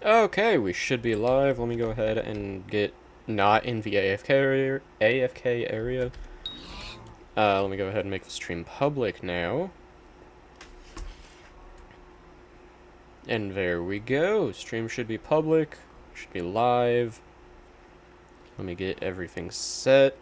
Okay, we should be live. Let me go ahead and get not in the AFK area. Let me go ahead and make the stream public now. And there we go. Stream should be public. Should be live. Let me get everything set.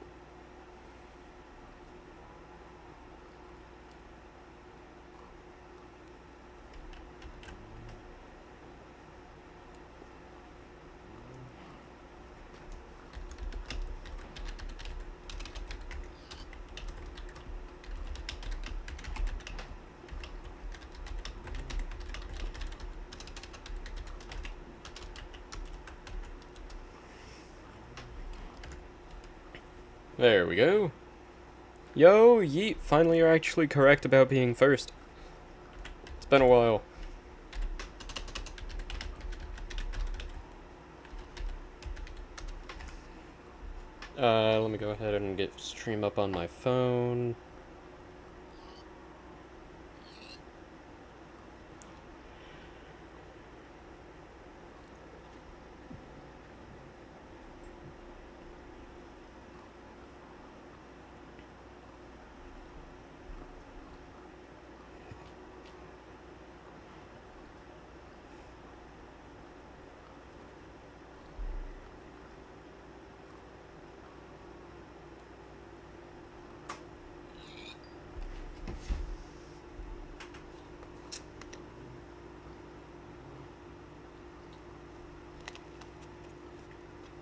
There we go. Yo, yeet, finally you're actually correct about being first. It's been a while. Let me go ahead and get stream up on my phone.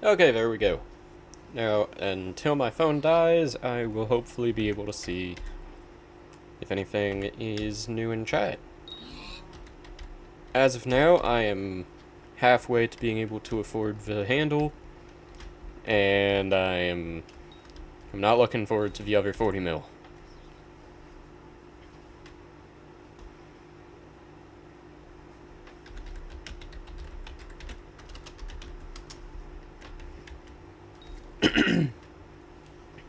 Okay, there we go. Now, until my phone dies, I will hopefully be able to see if anything is new in chat. As of now, I am halfway to being able to afford the handle, and I'm not looking forward to the other 40 mil.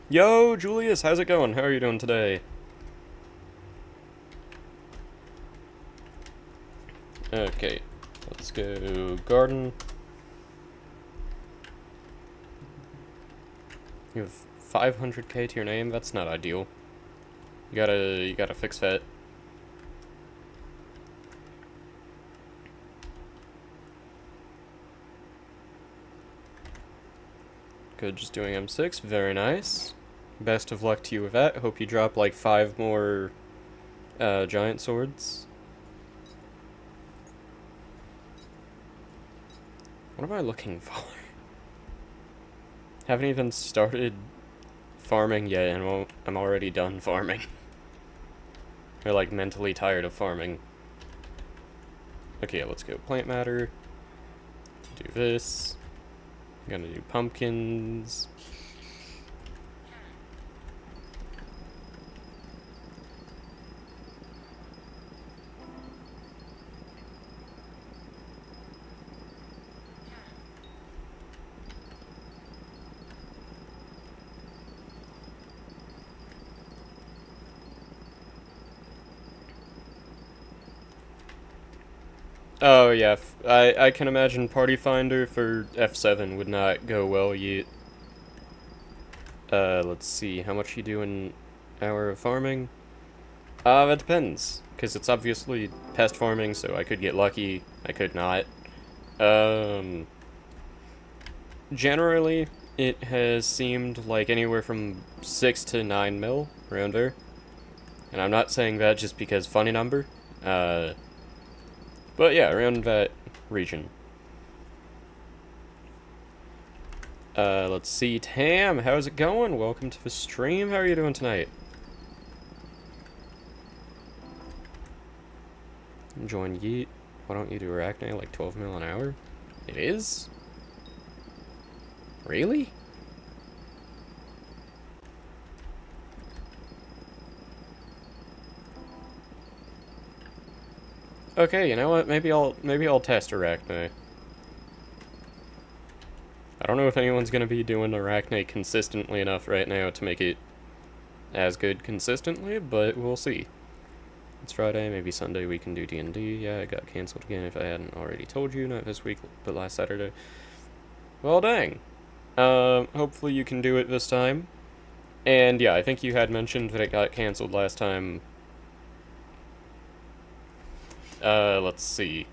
Yo, Julius, how's it going? How are you doing today? Okay, let's go garden. You have 500k to your name? That's not ideal. You gotta fix that. Good, just doing M6, very nice. Best of luck to you with that. Hope you drop like 5 more giant swords. What am I looking for? Haven't even started farming yet and I'm already done farming. They're like mentally tired of farming. Okay, let's go plant matter. Do this. I'm gonna do pumpkins. Oh yeah, I can imagine Party Finder for F7 would not go well yet. Let's see, how much you do in hour of farming? That depends, because it's obviously pest farming, so I could get lucky, I could not. Generally, it has seemed like anywhere from 6 to 9 mil, around there. And I'm not saying that just because funny number, but yeah, around that region. Let's see, Tam, how's it going? Welcome to the stream, how are you doing tonight? Join Yeet. Why don't you do Arachne like 12 mil an hour? It is? Really? Okay, you know what? Maybe I'll test Arachne. I don't know if anyone's gonna be doing Arachne consistently enough right now to make it as good consistently, but we'll see. It's Friday, maybe Sunday we can do D&D. Yeah, it got cancelled again if I hadn't already told you, not this week, but last Saturday. Well, dang. Hopefully you can do it this time. And yeah, I think you had mentioned that it got cancelled last time. Let's see.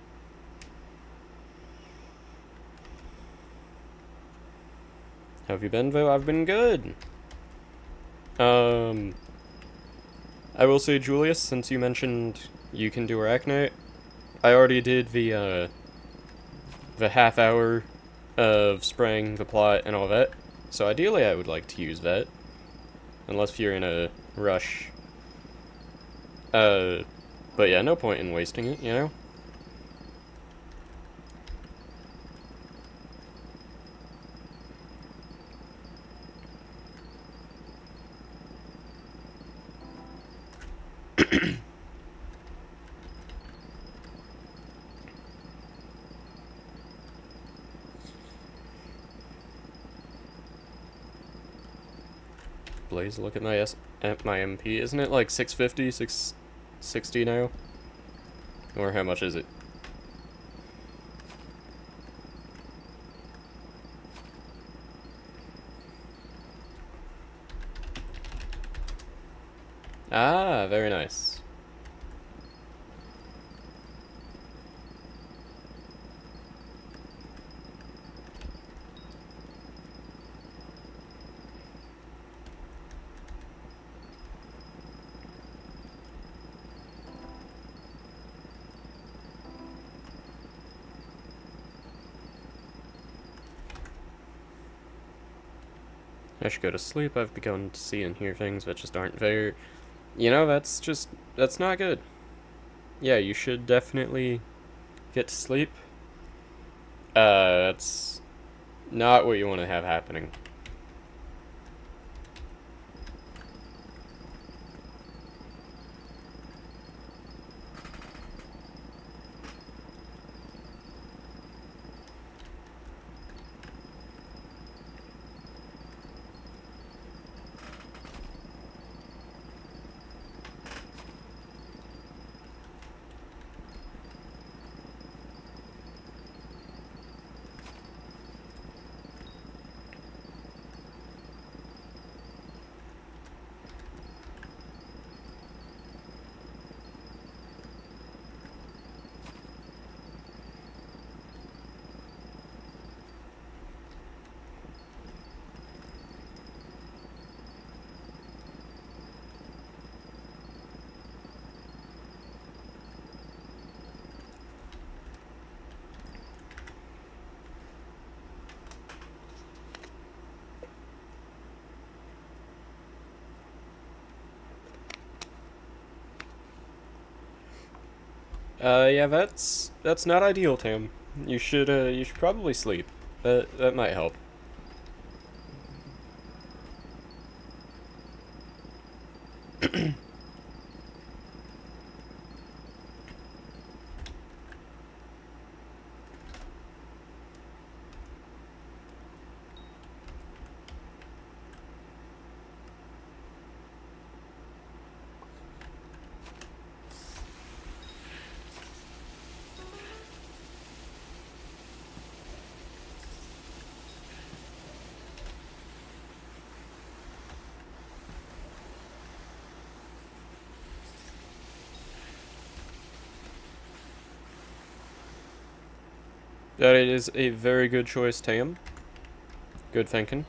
How have you been, Vo? I've been good. I will say, Julius, since you mentioned you can do Arachnite, I already did the half hour of spraying the plot and all that. So ideally I would like to use that. Unless you're in a rush. But yeah, no point in wasting it, you know? Blaze, look at my my MP. Isn't it like 650, 660 now? Or how much is it? Ah, very nice. I should go to sleep. I've begun to see and hear things that just aren't there. You know, that's not good. Yeah, you should definitely get to sleep. That's not what you want to have happening. Yeah, that's not ideal, Tam. You should probably sleep. That might help. That is a very good choice, Tam. Good thinking.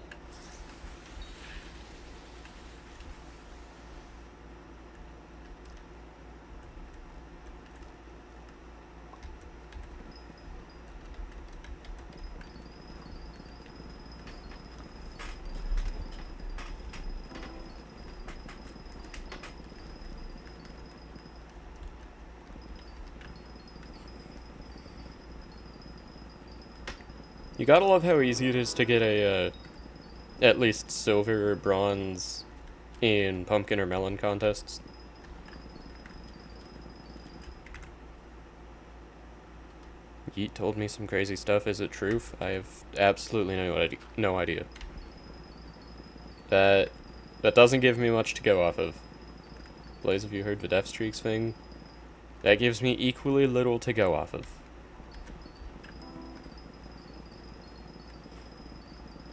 You gotta love how easy it is to get a, at least silver or bronze in pumpkin or melon contests. Yeet told me some crazy stuff. Is it truth? I have absolutely no idea. That doesn't give me much to go off of. Blaze, have you heard the Death Streaks thing? That gives me equally little to go off of.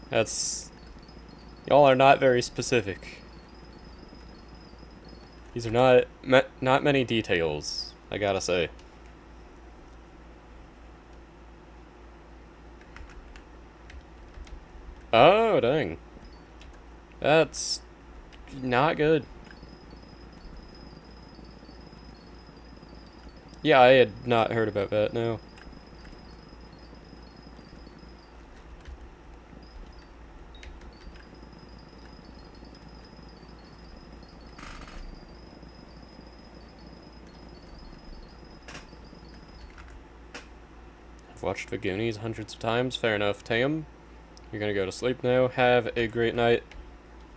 That's... Y'all are not very specific. These are not many details, I gotta say. Oh, dang. That's not good. Yeah, I had not heard about that, no. I've watched the Goonies hundreds of times, fair enough, Tam. You're gonna go to sleep now. Have a great night.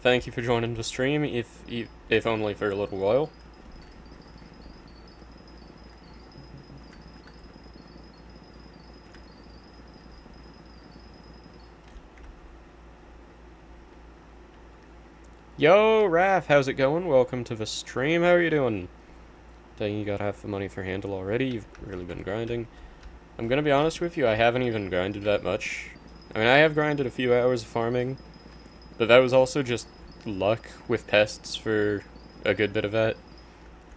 Thank you for joining the stream, if only for a little while. Yo, Raph, how's it going? Welcome to the stream. How are you doing? Dang, you got half the money for handle already. You've really been grinding. I'm gonna be honest with you, I haven't even grinded that much. I mean, I have grinded a few hours of farming, but that was also just luck with pests for a good bit of that,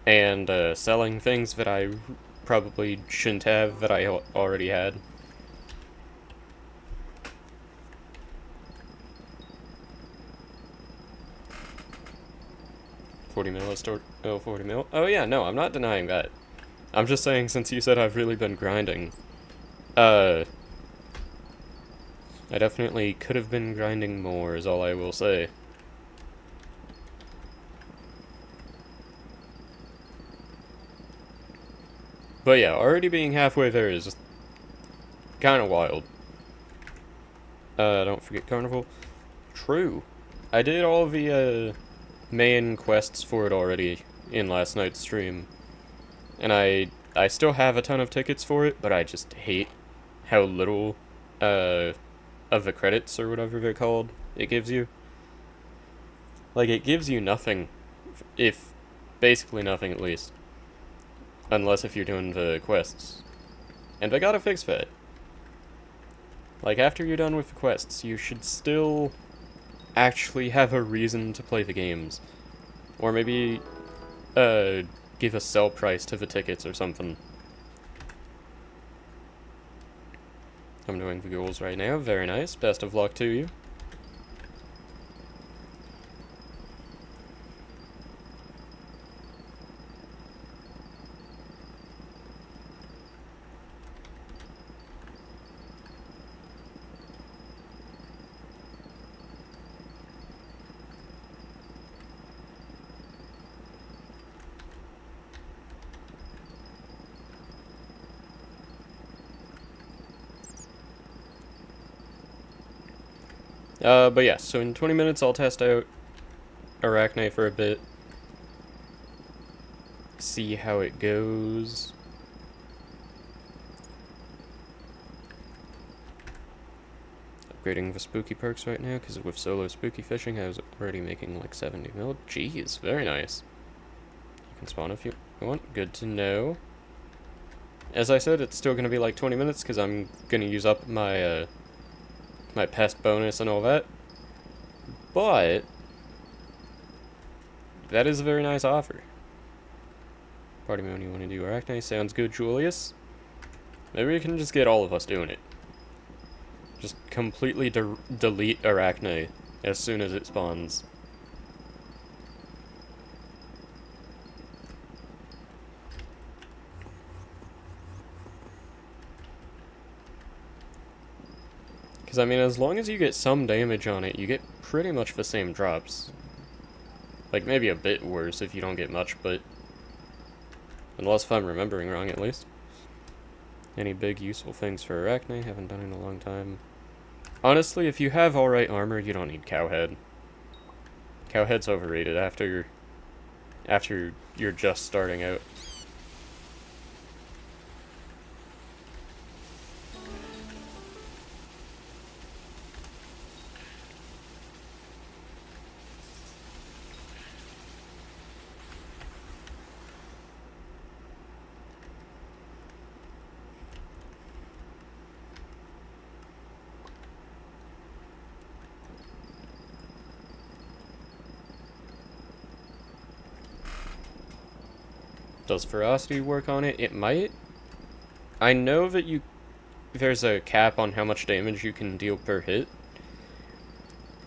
and selling things that I probably shouldn't have that I already had. $40 mil store. Oh, 40 mil. Oh yeah, no, I'm not denying that. I'm just saying, since you said I've really been grinding, I definitely could have been grinding more, is all I will say. But yeah, already being halfway there is kind of wild. Don't forget Carnival. True. I did all the, main quests for it already in last night's stream. And I still have a ton of tickets for it, but I just hate how little, of the credits, or whatever they're called, it gives you. Like, it gives you nothing, if basically nothing at least. Unless if you're doing the quests. And I gotta fix that. Like, after you're done with the quests, you should still actually have a reason to play the games. Or maybe, give a sell price to the tickets or something. I'm doing the goals right now. Very nice. Best of luck to you. But yeah, so in 20 minutes I'll test out Arachne for a bit. See how it goes. Upgrading the spooky perks right now, because with solo spooky fishing I was already making like 70 mil. Jeez, very nice. You can spawn if you want. Good to know. As I said, it's still going to be like 20 minutes, because I'm going to use up my, my pest bonus and all that. But that is a very nice offer. Party mode, you want to do Arachne? Sounds good, Julius. Maybe we can just get all of us doing it. Just completely delete Arachne as soon as it spawns. Because, I mean, as long as you get some damage on it, you get pretty much the same drops. Like, maybe a bit worse if you don't get much, but... Unless if I'm remembering wrong, at least. Any big useful things for Arachne? Haven't done in a long time. Honestly, if you have alright armor, you don't need Cowhead. Cowhead's overrated after you're just starting out. Does ferocity work on it? It might. I know that there's a cap on how much damage you can deal per hit,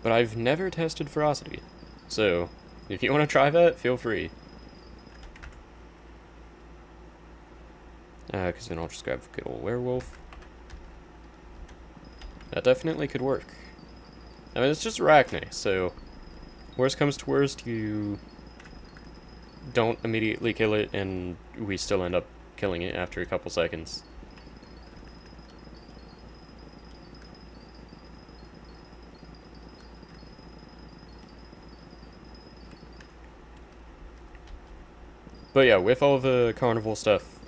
but I've never tested ferocity. So, if you want to try that, feel free. Because then I'll just grab a good old werewolf. That definitely could work. I mean, it's just Arachne, so worst comes to worst, you don't immediately kill it, and we still end up killing it after a couple seconds. But yeah, with all the carnival stuff,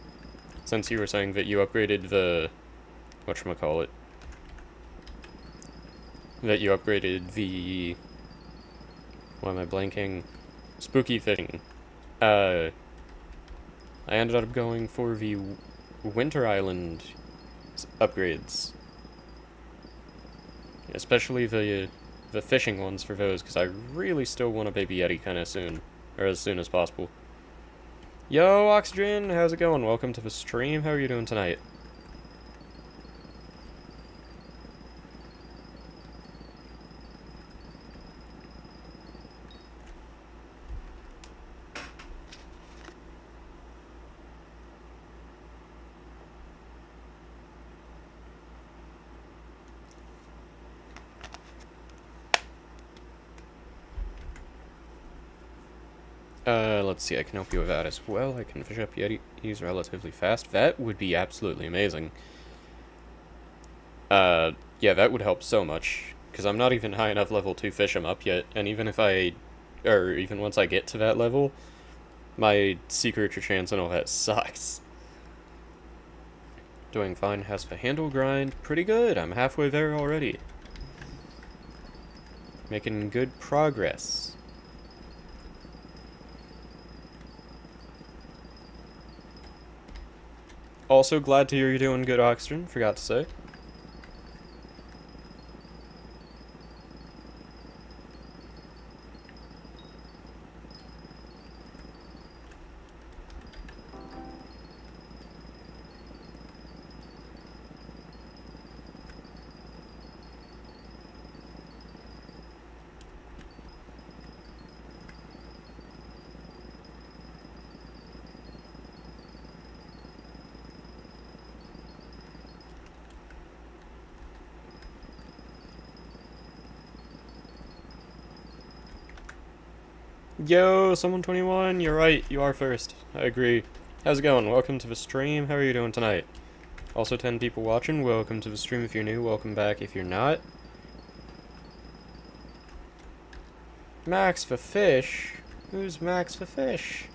since you were saying that you upgraded the whatchamacallit, that you upgraded the, why am I blanking? Spooky fishing. I ended up going for the Winter Island upgrades. Especially the fishing ones for those, because I really still want a Baby Yeti kind of soon. Or as soon as possible. Yo, Oxygen! How's it going? Welcome to the stream. How are you doing tonight? Let's see, I can help you with that as well. I can fish up Yetis relatively fast. That would be absolutely amazing. Yeah, that would help so much, because I'm not even high enough level to fish them up yet, and even once I get to that level, my secret chance and all that sucks. Doing fine. Has the handle grind? Pretty good. I'm halfway there already. Making good progress. Also glad to hear you're doing good, Oxygen. Forgot to say. Yo, someone 21, you're right, you are first. I agree. How's it going? Welcome to the stream. How are you doing tonight? Also 10 people watching, welcome to the stream if you're new, welcome back if you're not. Max for fish? Who's Max for fish?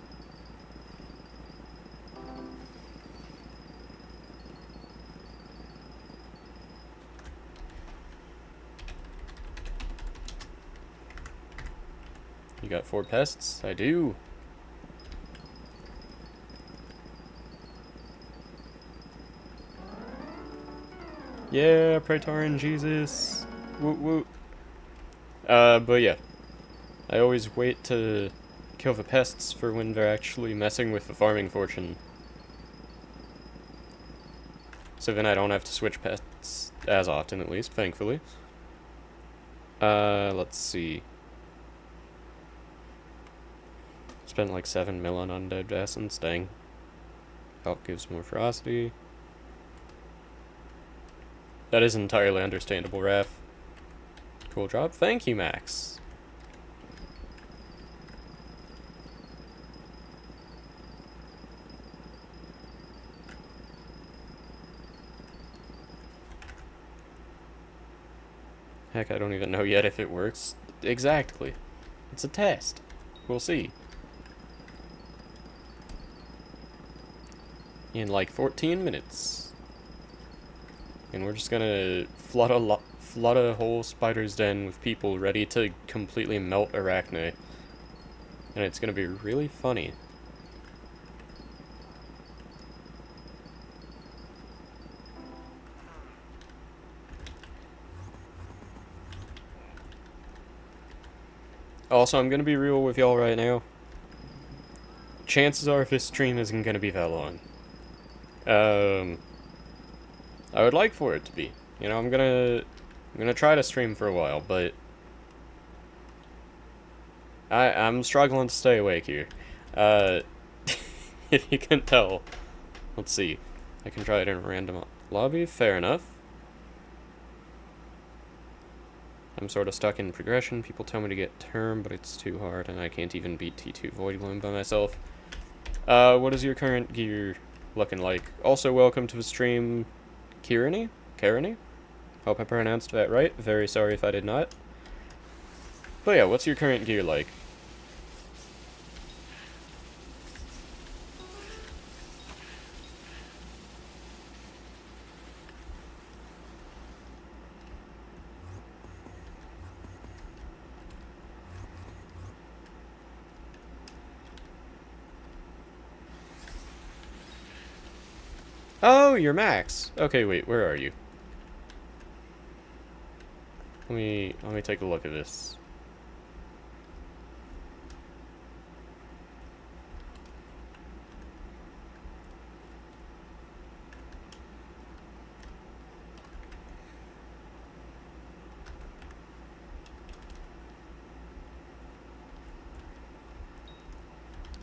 You got 4 pests? I do. Yeah, Praetorian Jesus. Woot woot. But yeah. I always wait to kill the pests for when they're actually messing with the farming fortune. So then I don't have to switch pests as often, at least, thankfully. Let's see. Spent like 7 mil on undead essence, dang. Help gives more ferocity. That is entirely understandable, Raph. Cool job. Thank you, Max. Heck, I don't even know yet if it works. Exactly. It's a test. We'll see. In like 14 minutes. And we're just gonna flood a whole spider's den with people ready to completely melt Arachne. And it's gonna be really funny. Also, I'm gonna be real with y'all right now. chances are this stream isn't gonna be that long. I would like for it to be. You know, I'm gonna try to stream for a while, but I'm struggling to stay awake here. If you can tell. Let's see. I can try it in a random lobby. Fair enough. I'm sort of stuck in progression. People tell me to get term, but it's too hard, and I can't even beat T2 Void Gloom by myself. What is your current gear looking like? Also, welcome to the stream, Kirani? Hope I pronounced that right. Very sorry if I did not. But yeah, what's your current gear like? Oh, you're Max. Okay, wait, where are you? Let me take a look at this.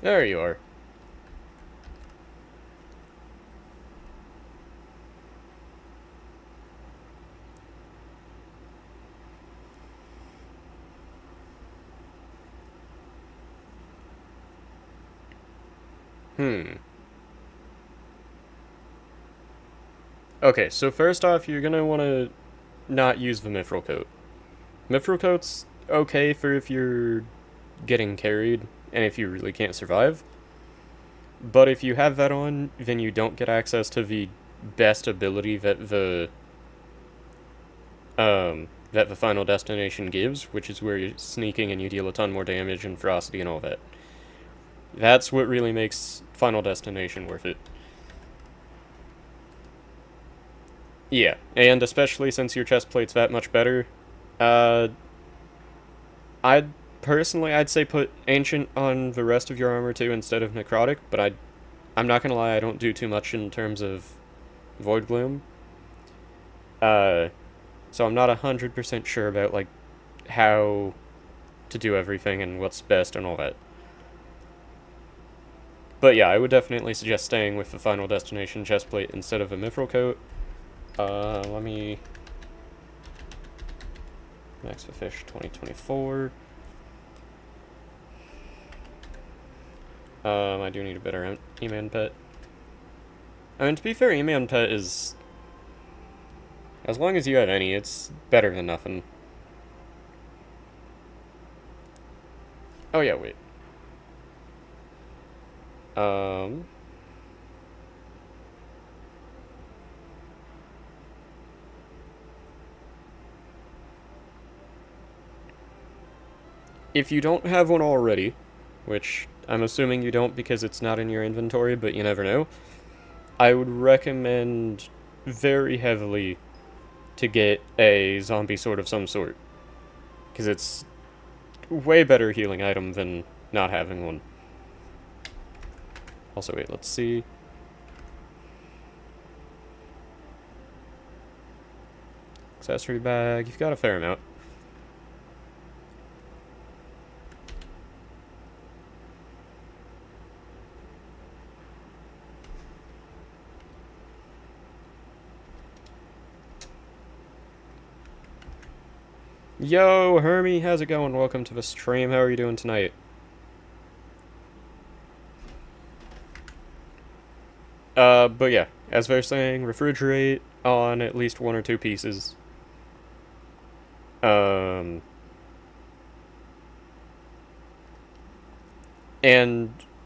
There you are. Okay, so first off, you're gonna want to not use the Mithril Coat. Mithril Coat's okay for if you're getting carried and if you really can't survive. But if you have that on, then you don't get access to the best ability that the final destination gives, which is where you're sneaking and you deal a ton more damage and ferocity and all that. That's what really makes Final Destination worth it. Yeah, and especially since your chest plate's that much better, I'd say put Ancient on the rest of your armor too instead of Necrotic, but I'm not gonna lie, I don't do too much in terms of Void Gloom. So I'm not 100% sure about, like, how to do everything and what's best and all that. But yeah, I would definitely suggest staying with the Final Destination chestplate instead of a Mithril Coat. Let me... Max the Fish 2024. I do need a better E-Man pet. I mean, to be fair, E-Man pet is... As long as you have any, it's better than nothing. Oh yeah, wait. If you don't have one already, which I'm assuming you don't because it's not in your inventory, but you never know, I would recommend very heavily to get a zombie sword of some sort. Because it's way better healing item than not having one. Also, wait, let's see. Accessory bag, you've got a fair amount. Yo, Hermie, how's it going? Welcome to the stream. How are you doing tonight? But yeah, as they're saying, refrigerate on at least 1 or 2 pieces. And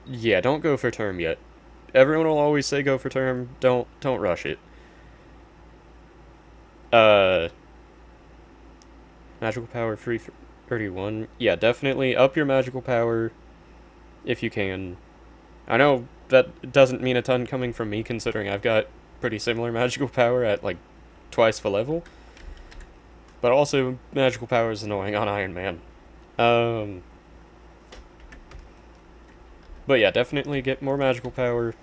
yeah, don't go for term yet. Everyone will always say go for term. Don't rush it. Magical power 331. Yeah, definitely up your magical power if you can. I know that doesn't mean a ton coming from me, considering I've got pretty similar magical power at, like, twice the level. But also, magical power is annoying on Iron Man. But But yeah, definitely get more magical power.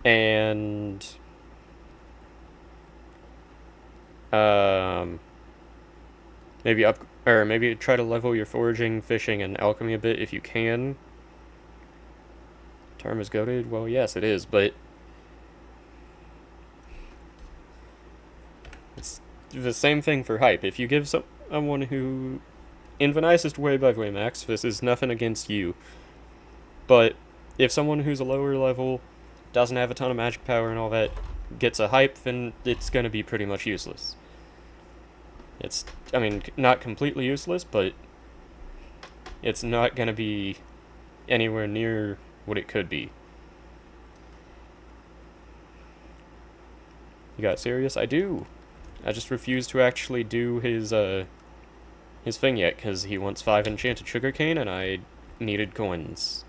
And maybe maybe try to level your foraging, fishing, and alchemy a bit if you can. Term is goated? Well, yes, it is, but it's the same thing for hype. If you give someone who, in the nicest way, by the way, Max, this is nothing against you, but if someone who's a lower level doesn't have a ton of magic power and all that gets a hype, then it's going to be pretty much useless. It's, I mean, not completely useless, but it's not going to be anywhere near what it could be. You got serious? I do. I just refuse to actually do his thing yet, because he wants 5 enchanted sugarcane, and I needed coins.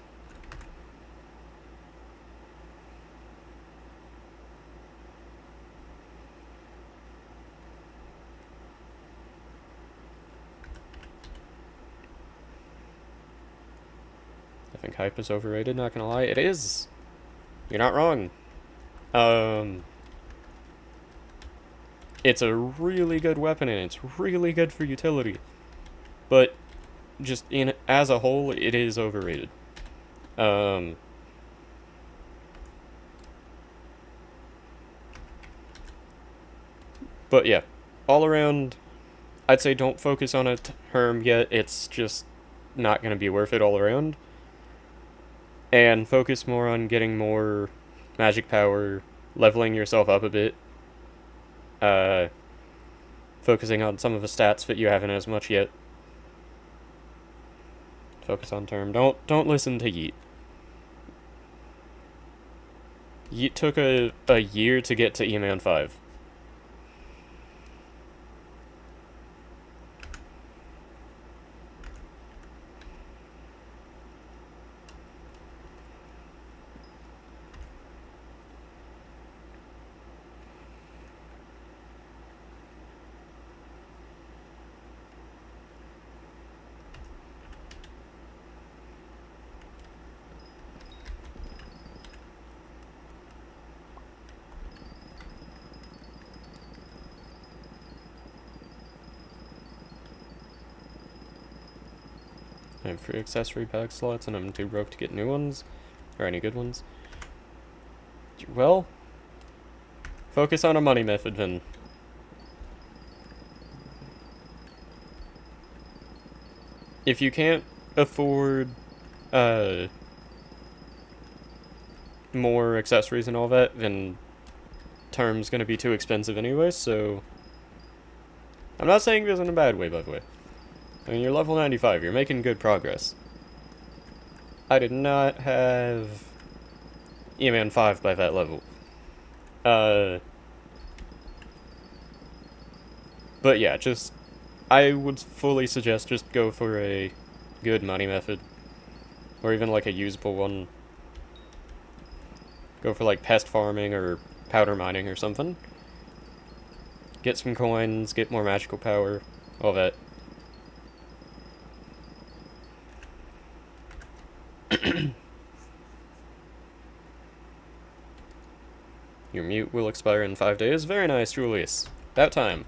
I think hype is overrated, not gonna lie. It is! You're not wrong. It's a really good weapon, and it's really good for utility. But, just as a whole, it is overrated. But yeah, all around, I'd say don't focus on a term yet. It's just not going to be worth it all around. And focus more on getting more magic power, leveling yourself up a bit. Focusing on some of the stats that you haven't as much yet. Focus on term. Don't listen to Yeet. Yeet took a year to get to E-Man 5. I have 3 accessory pack slots, and I'm too broke to get new ones. Or any good ones. Well, focus on a money method, then. If you can't afford, more accessories and all that, then term's gonna be too expensive anyway, so... I'm not saying this in a bad way, by the way. I mean, you're level 95, you're making good progress. I did not have E-Man 5 by that level. But yeah, just... I would fully suggest just go for a good money method. Or even like a usable one. Go for like pest farming or powder mining or something. Get some coins, get more magical power, all that. Your mute will expire in 5 days. Very nice, Julius. About time.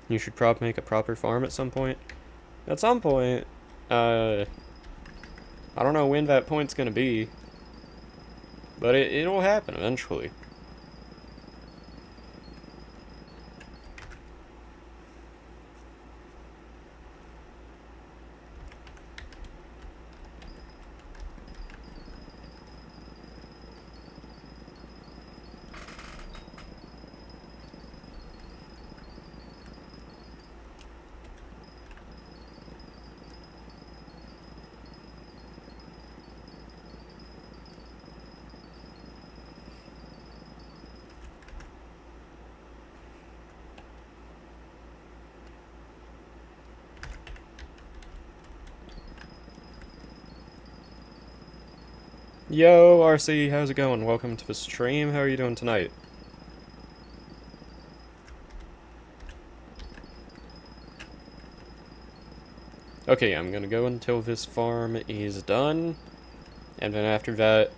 You should probably make a proper farm at some point. At some point, I don't know when that point's gonna be, but it'll happen eventually. Yo, RC, how's it going? Welcome to the stream. How are you doing tonight? Okay, I'm gonna go until this farm is done, and then after that,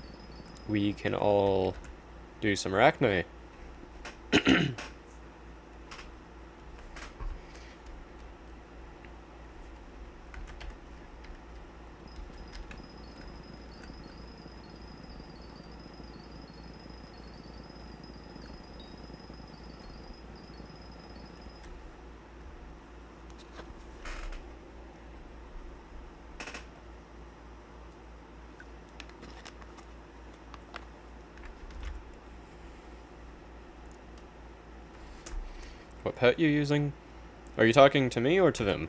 we can all do some arachne. What pet you using? Are you talking to me or to them?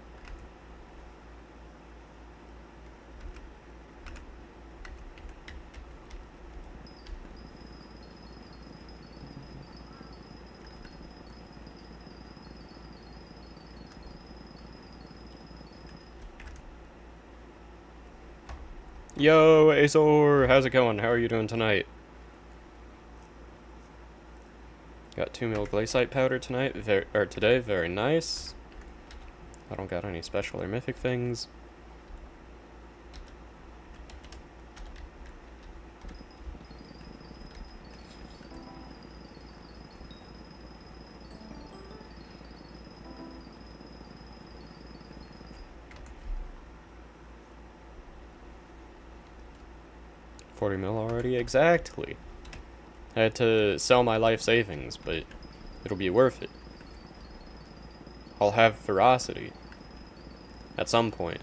Yo, Azor, how's it going? How are you doing tonight? Got 2 mil glaciite powder tonight, today, very nice. I don't got any special or mythic things. $40 mil already? Exactly. I had to sell my life savings, but it'll be worth it. I'll have ferocity. At some point.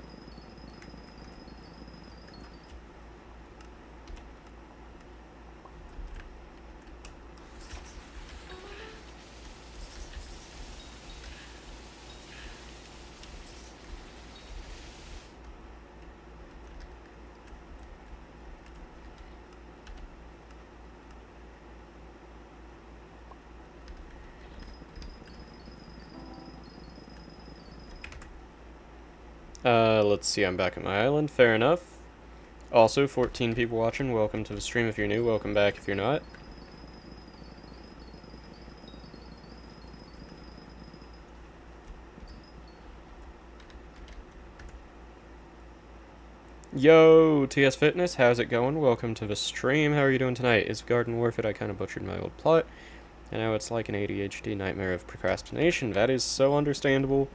Let's see, I'm back at my island, fair enough. Also, 14 people watching, welcome to the stream if you're new, welcome back if you're not. Yo, TS Fitness, how's it going? Welcome to the stream, how are you doing tonight? Is Garden worth it? I kind of butchered my old plot. And now it's like an ADHD nightmare of procrastination. That is so understandable.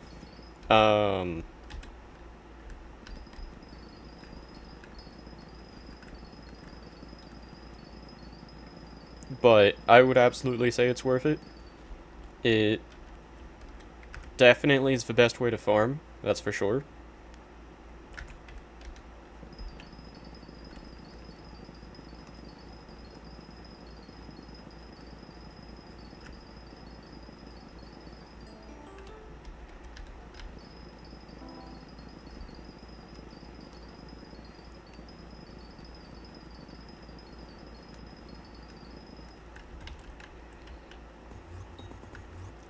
But I would absolutely say it's worth it. It definitely is the best way to farm, that's for sure.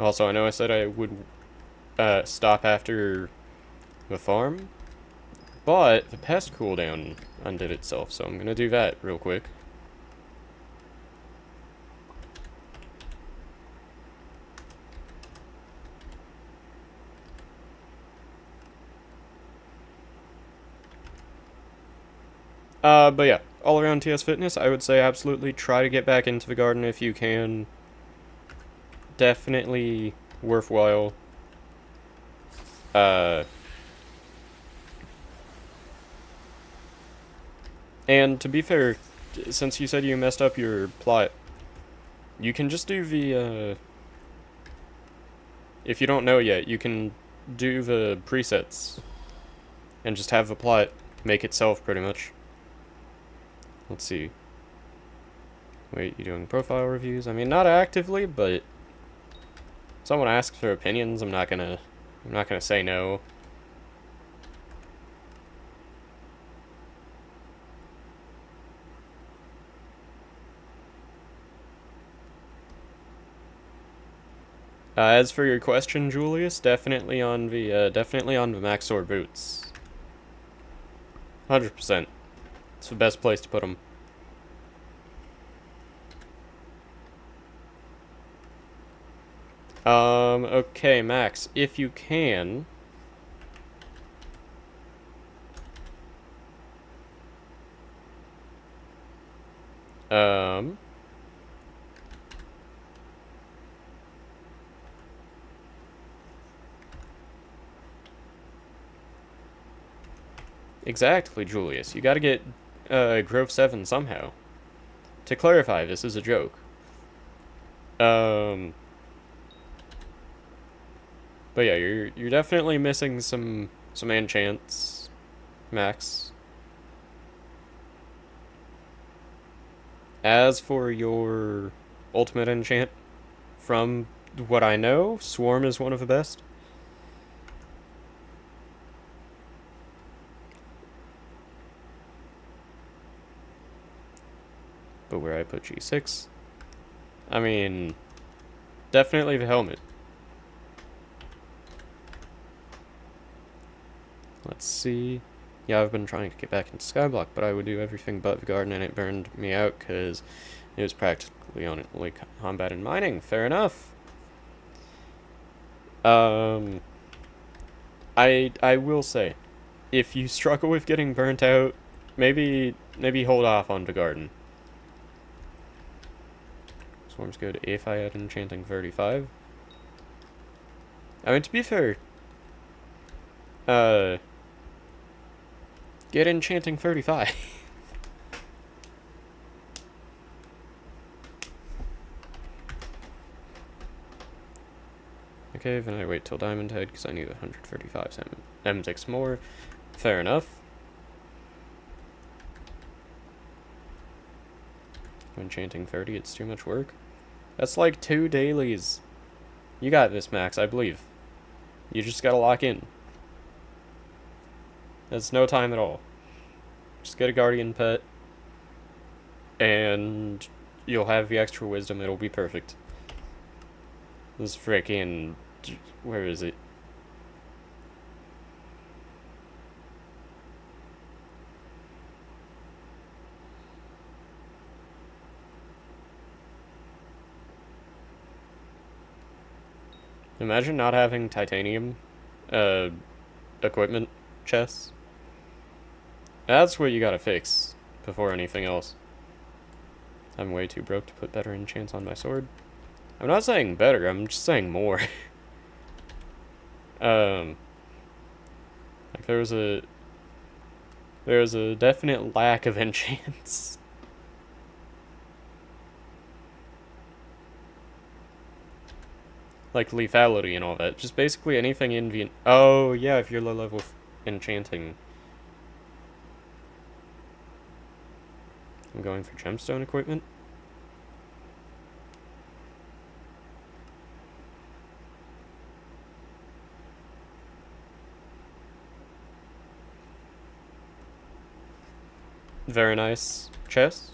Also, I know I said I would stop after the farm, but the pest cooldown undid itself, so I'm gonna do that real quick. But yeah, all around TS Fitness, I would say absolutely try to get back into the garden if you can. Definitely worthwhile. And to be fair, since you said you messed up your plot, you can just do the, if you don't know yet, you can do the presets and just have the plot make itself, pretty much. Let's see. Wait, you doing profile reviews? I mean, not actively, but someone asks for opinions, I'm not gonna say no. As for your question, Julius, definitely on the Maxor boots. 100%. It's the best place to put them. Okay, Max, if you can... Exactly, Julius. You gotta get, Grove 7 somehow. To clarify, this is a joke. But yeah, you're definitely missing some enchants, Max. As for your ultimate enchant, from what I know, Swarm is one of the best. But where I put G6, I mean, definitely the helmet. Let's see. Yeah, I've been trying to get back into Skyblock, but I would do everything but the garden, and it burned me out because it was practically only combat and mining. Fair enough. I will say, if you struggle with getting burnt out, maybe hold off on the garden. Swarm's good if I had enchanting 35. I mean, to be fair, get enchanting 35. Okay, then I wait till Diamond Head because I need 135 M6 more. Fair enough. Enchanting 30, it's too much work. That's like 2 dailies. You got this, Max, I believe. You just gotta lock in. That's no time at all. Just get a guardian pet, and you'll have the extra wisdom, it'll be perfect. This freaking... where is it? Imagine not having titanium equipment chests. That's what you gotta fix before anything else. I'm way too broke to put better enchants on my sword. I'm not saying better, I'm just saying more. Like there's a definite lack of enchants. Like lethality and all that. Just basically anything in the... Oh, yeah, if you're low level enchanting. I'm going for gemstone equipment. Very nice chest.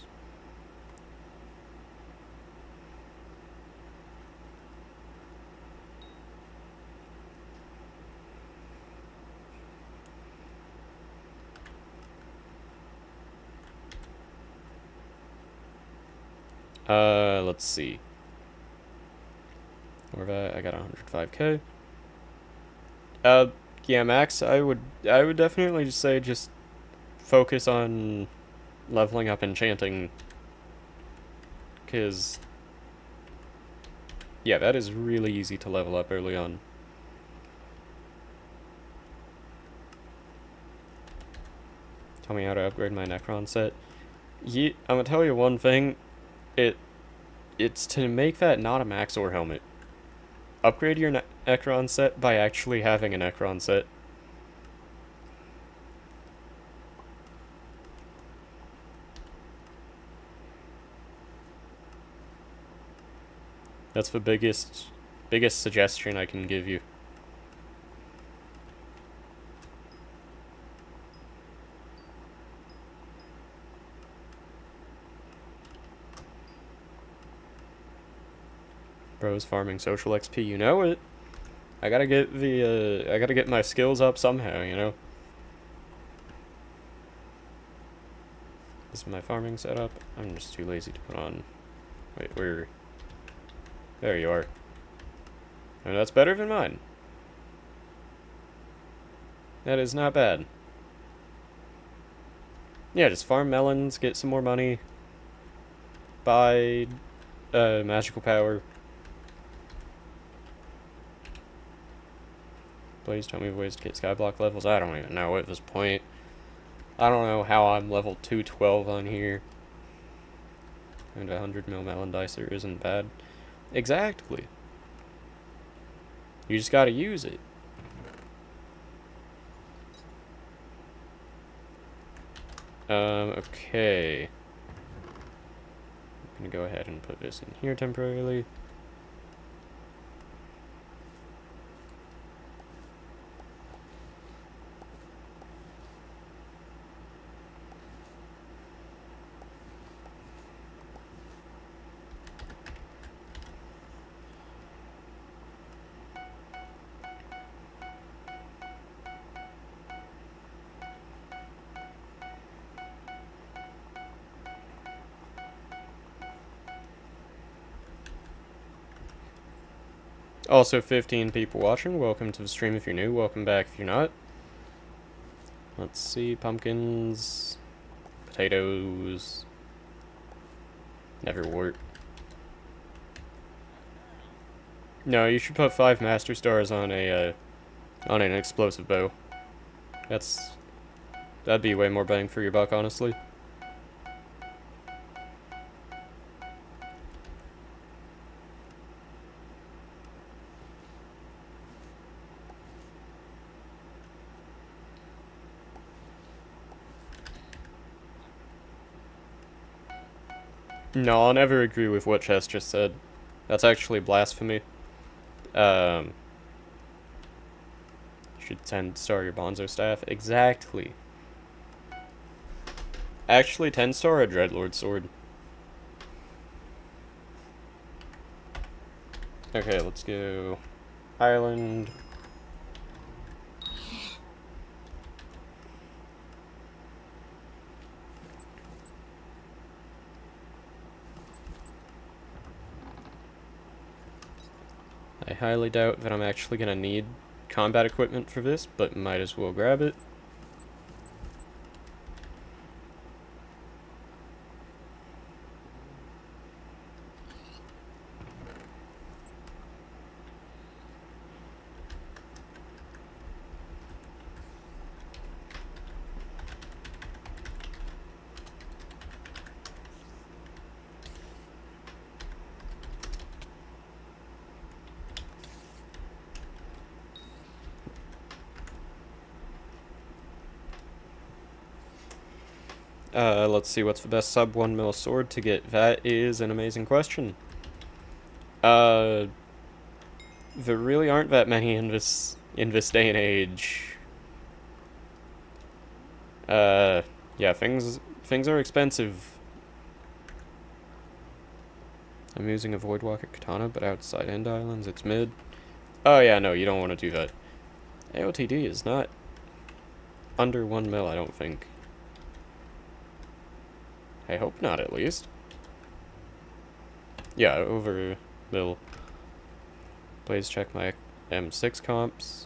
Let's see. Where I got 105k. Yeah, Max, I would definitely just say just focus on leveling up enchanting, because yeah, that is really easy to level up early on. Tell me how to upgrade my Necron set. I'm gonna tell you one thing. It's to make that not a Maxor helmet. Upgrade your Necron set by actually having a Necron set. That's the biggest suggestion I can give you. Bro's farming social XP, you know it. I gotta get I gotta get my skills up somehow, you know? This is my farming setup. I'm just too lazy to put on... Wait, where... There you are. And that's better than mine. That is not bad. Yeah, just farm melons, get some more money, buy magical power. Please tell me ways to get skyblock levels. I don't even know at this point. I don't know how I'm level 212 on here. And 100 mil melon dicer isn't bad. Exactly. You just gotta use it. Okay. I'm gonna go ahead and put this in here temporarily. Also, 15 people watching. Welcome to the stream if you're new. Welcome back if you're not. Let's see. Pumpkins. Potatoes. Never work. No, you should put 5 master stars on an explosive bow. That'd be way more bang for your buck, honestly. No, I'll never agree with what Chess just said. That's actually blasphemy. You should 10-star your Bonzo staff. Exactly. Actually, 10-star a Dreadlord sword. Okay, let's go. Island. I highly doubt that I'm actually gonna need combat equipment for this, but might as well grab it. Let's see what's the best sub 1 mil sword to get. That is an amazing question. There really aren't that many in this day and age. Yeah, things are expensive. I'm using a Voidwalker Katana, but outside End Islands, it's mid. Oh yeah, no, you don't want to do that. AOTD is not under 1 mil, I don't think. I hope not, at least. Yeah, over mil. Please check my M6 comps.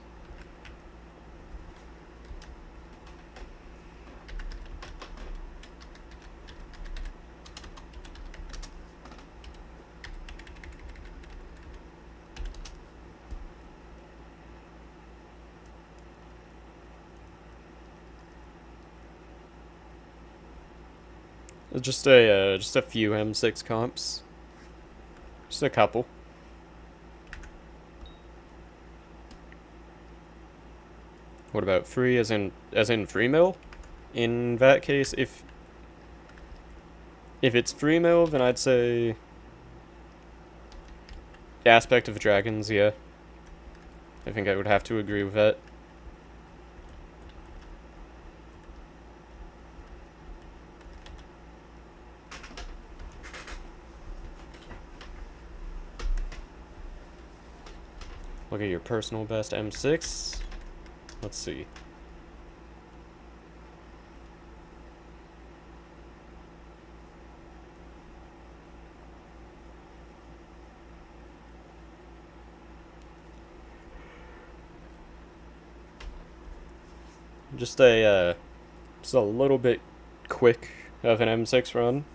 Just a few M6 comps. Just a couple. What about free as in free mill? In that case, if it's free mill, then I'd say Aspect of Dragons, yeah. I think I would have to agree with that. Look at your personal best M6. Let's see. Just a little bit quick of an M6 run.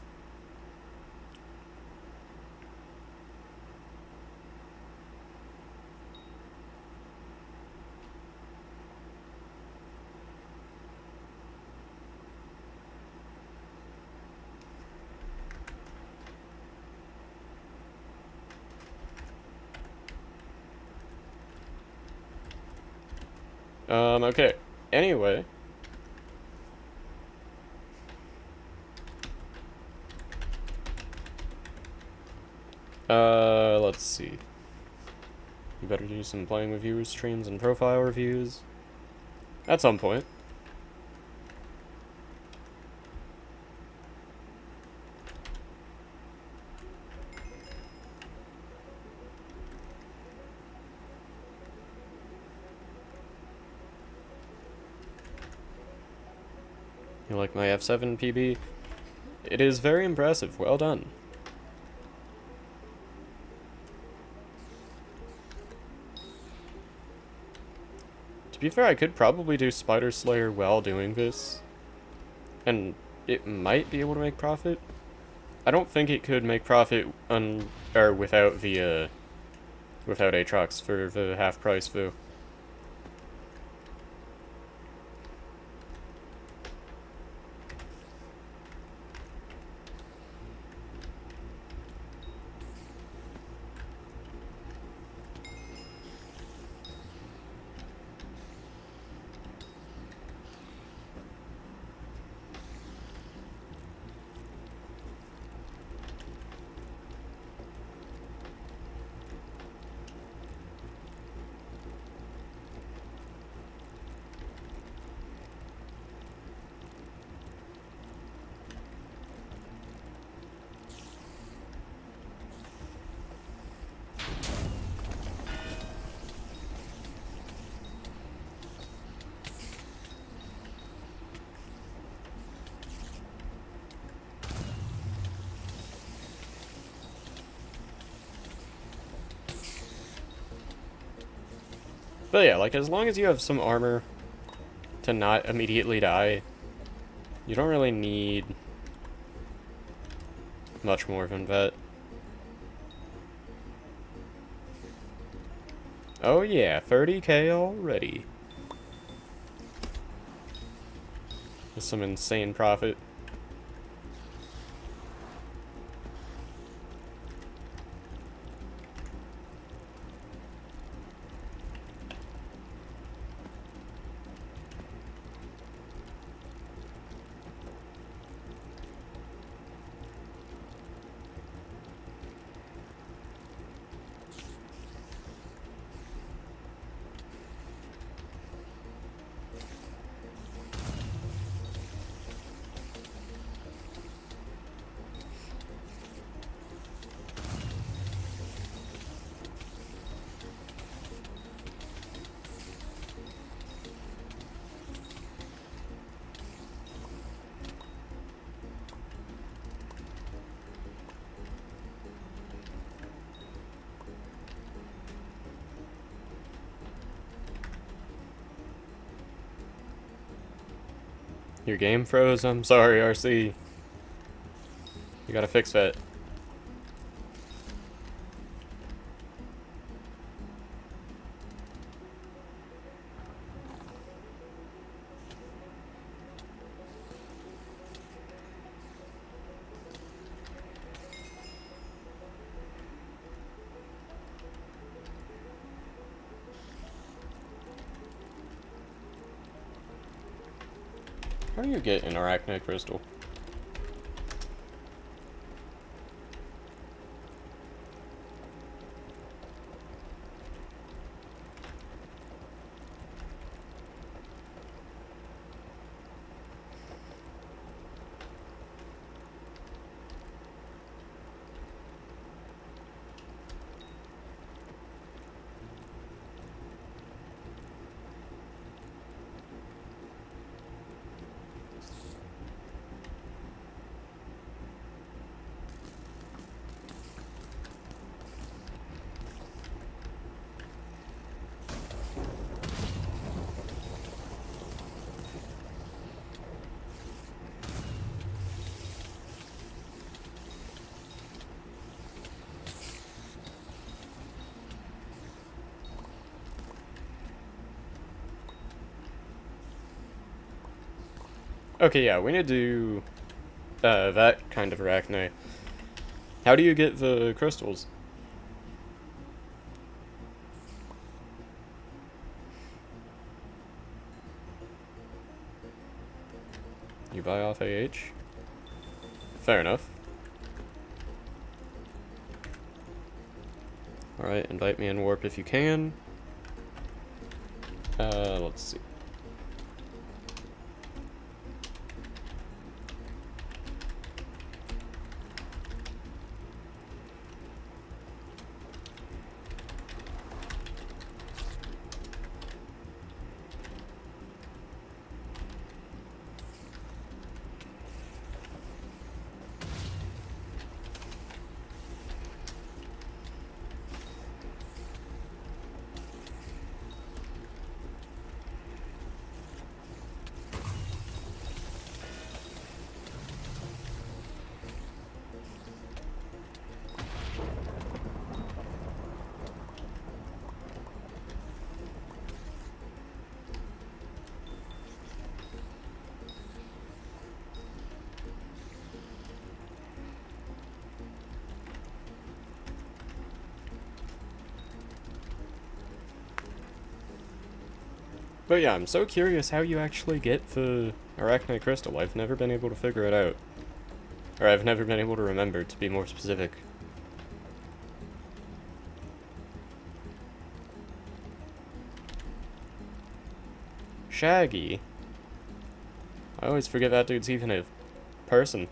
Okay. Anyway. Let's see. You better do some playing with viewers streams and profile reviews. At some point. You like my F7 PB? It is very impressive. Well done. To be fair, I could probably do Spider Slayer while doing this. And it might be able to make profit. I don't think it could make profit or without the without Aatrox for the half price though. But yeah, like, as long as you have some armor to not immediately die, you don't really need much more than that. Oh yeah, 30k already. With some insane profit. Your game froze? I'm sorry, RC. You gotta fix that. How do you get an arachnid crystal? Okay, yeah, we need to do that kind of arachne. How do you get the crystals? You buy off AH? Fair enough. Alright, invite me in warp if you can. Let's see. But yeah, I'm so curious how you actually get the arachne crystal. I've never been able to figure it out. Or I've never been able to remember, to be more specific. Shaggy? I always forget that dude's even a person.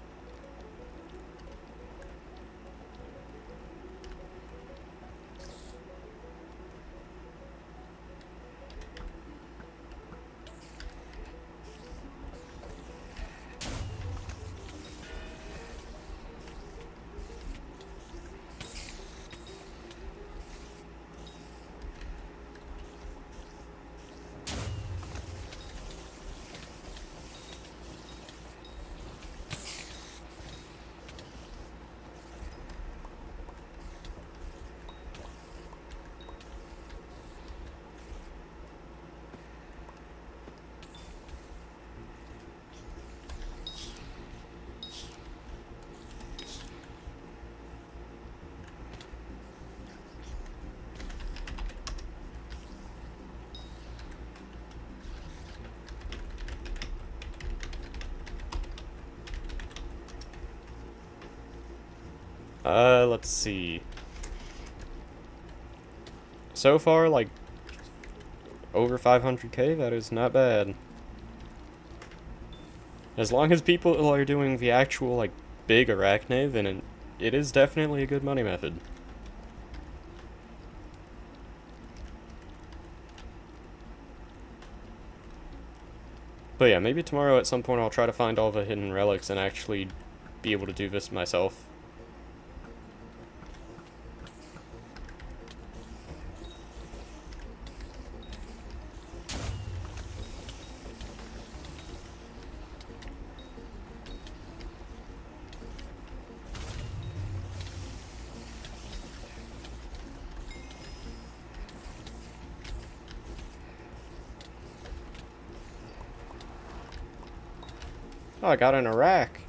Let's see. So far, like, over 500k, that is not bad. As long as people are doing the actual, like, big arachne, then it is definitely a good money method. But yeah, maybe tomorrow at some point I'll try to find all the hidden relics and actually be able to do this myself. Oh, I got an Iraq.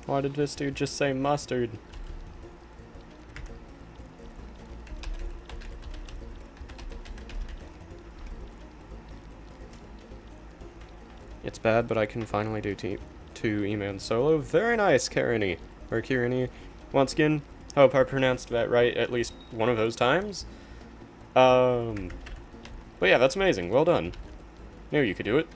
Why did this dude just say mustard? It's bad, but I can finally do two E-Man solo. Very nice, Karini. Or Kirini. Once again, hope I pronounced that right at least one of those times. But yeah, that's amazing. Well done. Knew you could do it.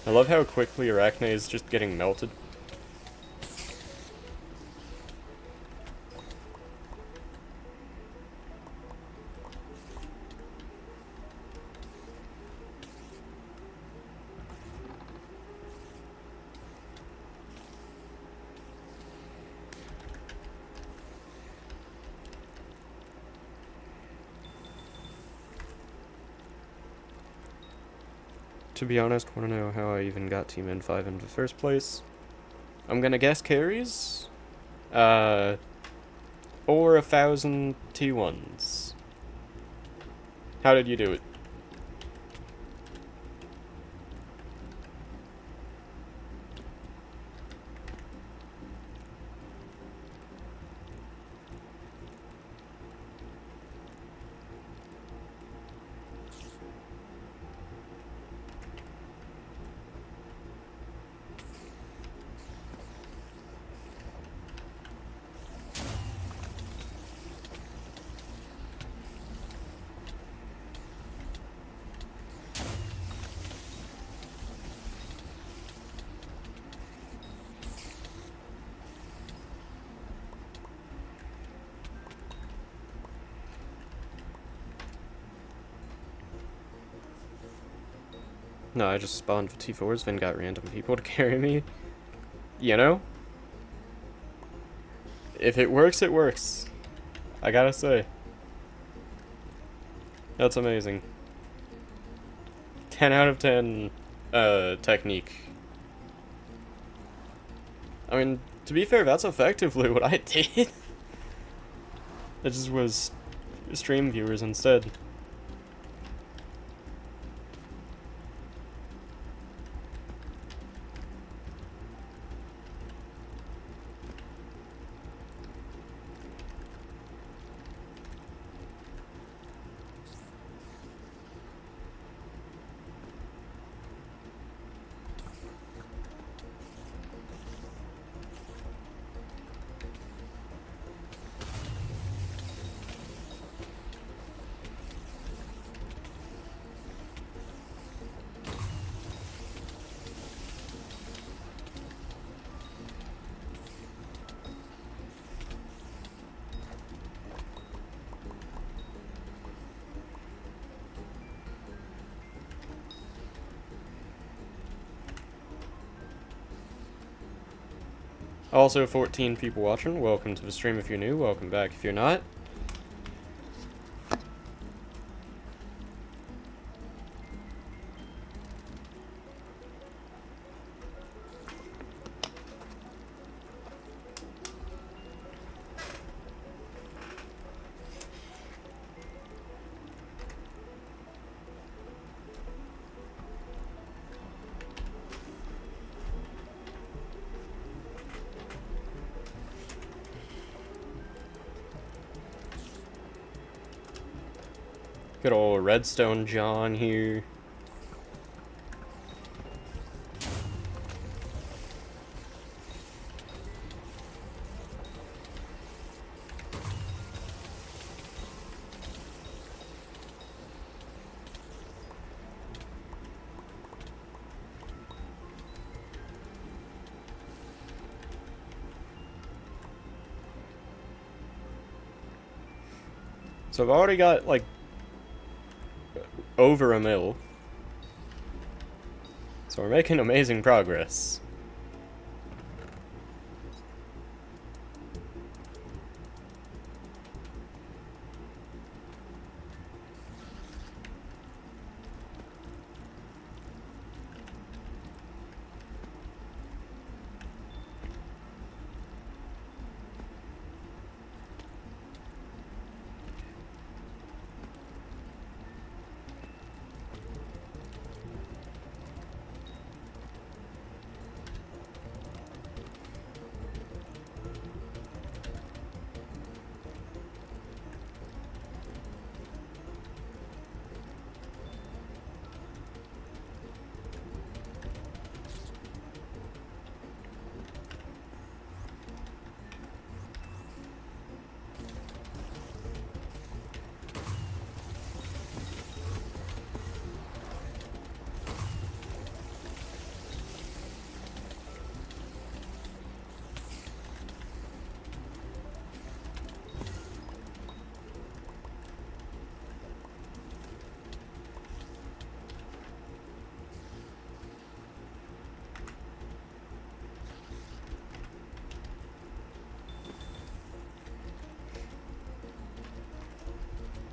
I love how quickly Arachne is just getting melted. to be honest, want to know how I even got Team N5 in the first place. I'm gonna guess carries? Or 1,000 T1s. How did you do it? No, I just spawned with T4s, then got random people to carry me. You know? If it works, it works. I gotta say. That's amazing. 10 out of 10 technique. I mean, to be fair, that's effectively what I did. It just was stream viewers instead. Also, 14 people watching. Welcome to the stream if you're new. Welcome back if you're not. Good old Redstone John here. So I've already got, like, over a mil. So we're making amazing progress.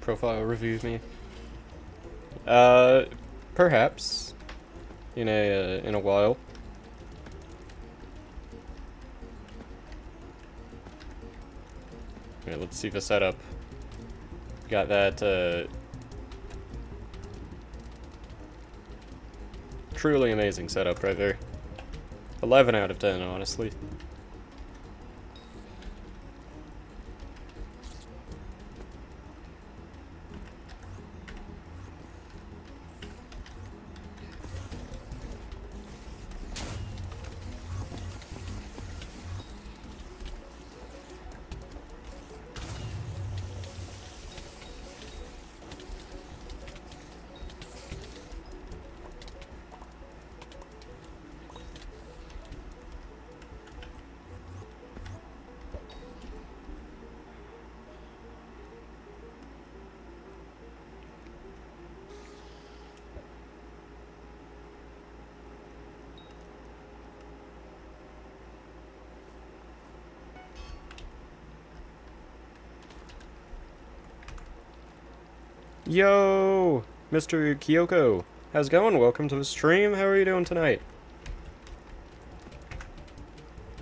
Profile reviews me. Perhaps. in a while. Alright, let's see the setup. Got that, truly amazing setup right there. 11 out of 10, honestly. Yo, Mr. Kyoko, how's it going? Welcome to the stream. How are you doing tonight?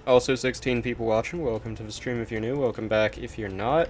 Also, 16 people watching. Welcome to the stream if you're new. Welcome back if you're not.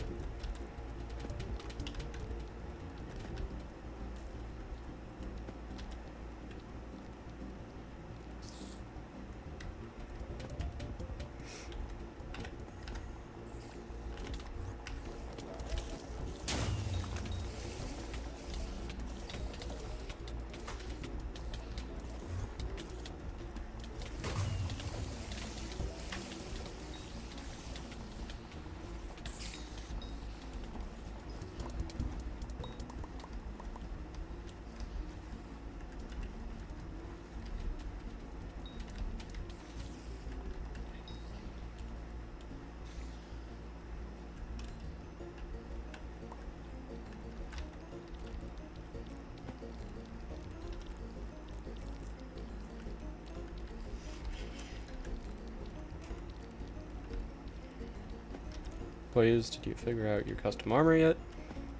Please, did you figure out your custom armor yet?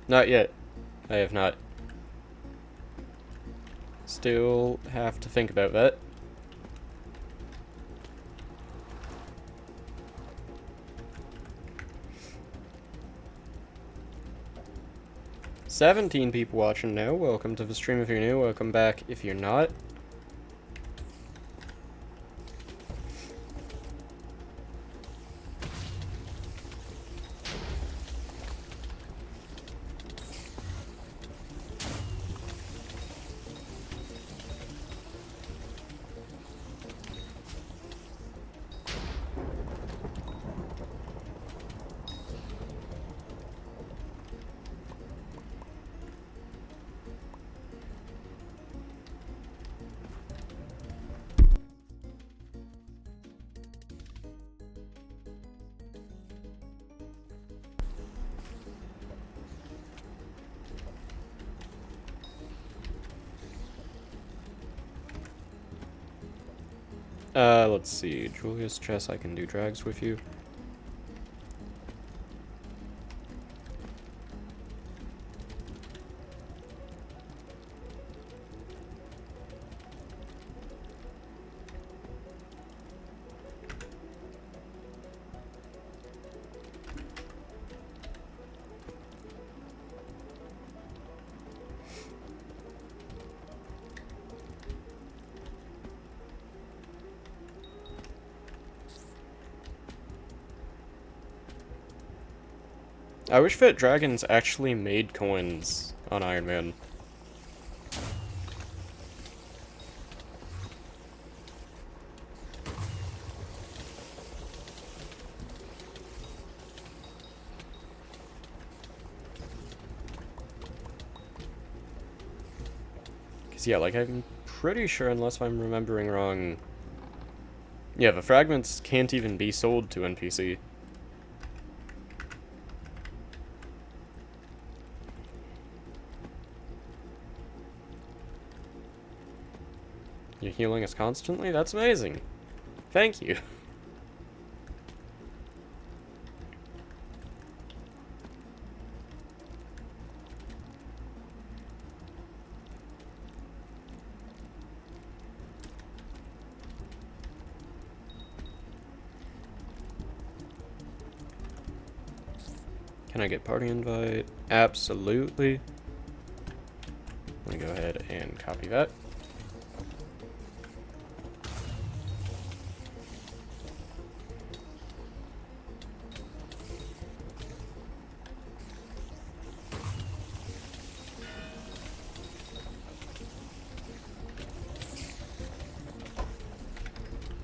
Not yet. I have not. Still have to think about that. "17 people watching now. Welcome to the stream if you're new. Welcome back if you're not. Let's see. Julius Chess, I can do drags with you. I wish that dragons actually made coins on Iron Man. Cause yeah, like I'm pretty sure, unless I'm remembering wrong, yeah, the fragments can't even be sold to NPC. You're healing us constantly? That's amazing. Thank you. Can I get party invite? Absolutely. Let me go ahead and copy that.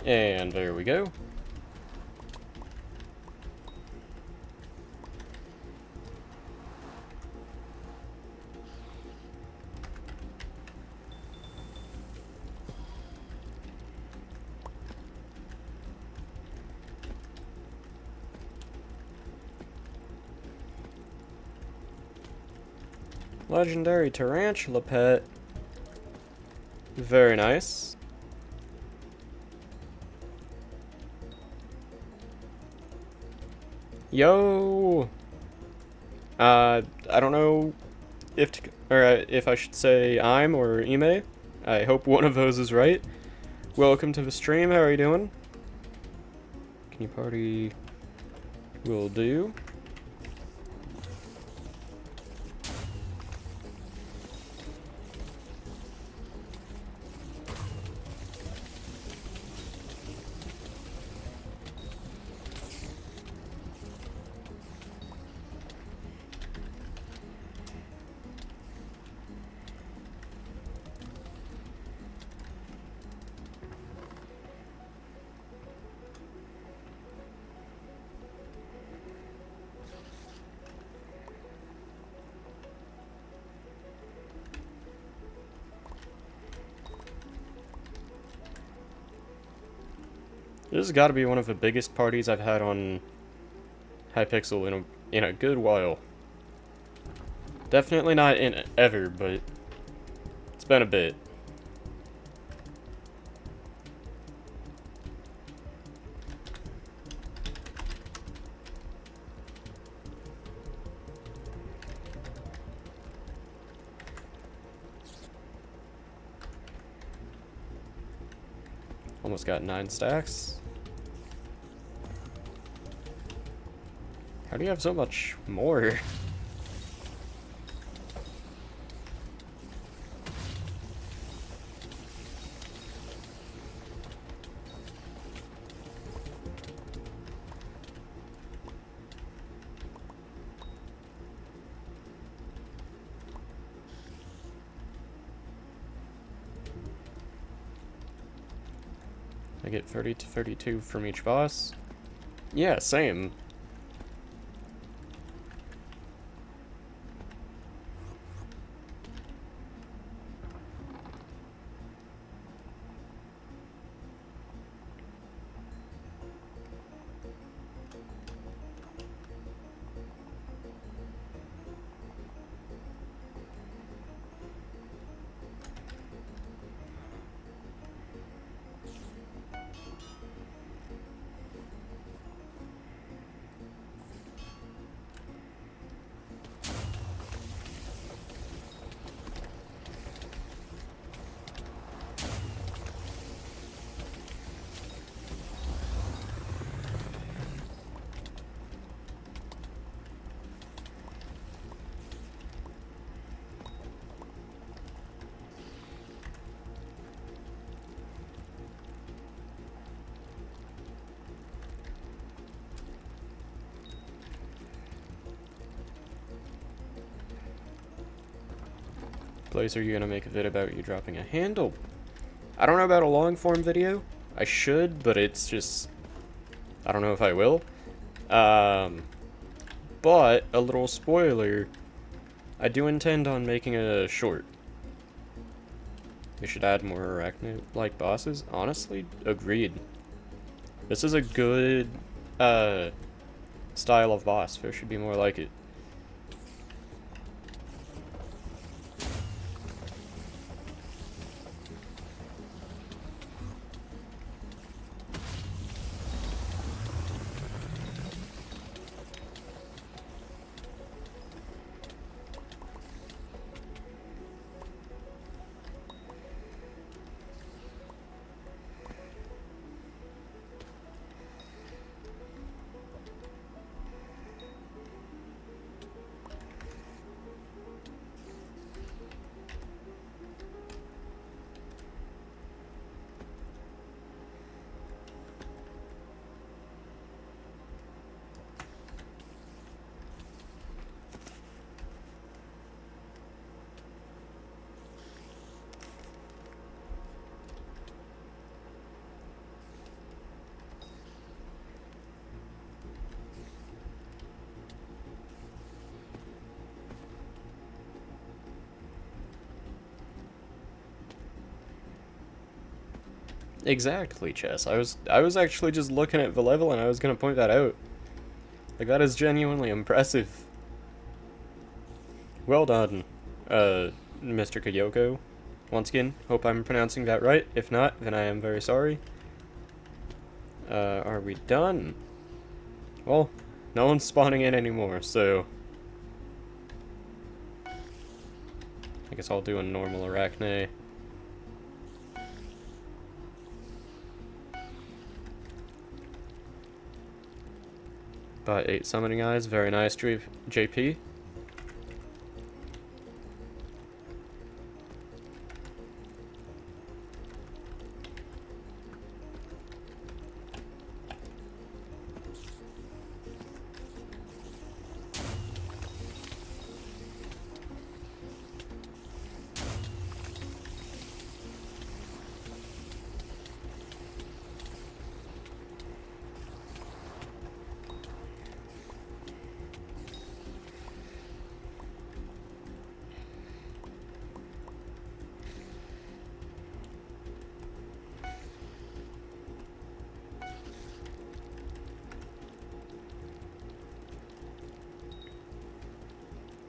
And there we go. Legendary tarantula pet. Very nice. Yo! I don't know if I should say I'm or Ime. I hope one of those is right. Welcome to the stream, how are you doing? Can you party? Will do. This has got to be one of the biggest parties I've had on Hypixel in a good while. Definitely not in ever, but it's been a bit. Almost got 9 stacks. How do you have so much more? I get 30 to 32 from each boss. Yeah, same. Blaze, are you gonna make a vid about you dropping a handle? I don't know about a long form video. I should, but it's just, I don't know if I will. But a little spoiler, I do intend on making a short. We should add more arachnid-like bosses. Honestly, agreed. This is a good style of boss. There should be more like it. Exactly, Chess. I was actually just looking at the level and I was gonna point that out. Like, that is genuinely impressive. Well done, Mr. Kyoko. Once again, hope I'm pronouncing that right. If not, then I am very sorry. Are we done? Well, no one's spawning in anymore, so I guess I'll do a normal Arachne. But 8 summoning eyes, very nice, JP.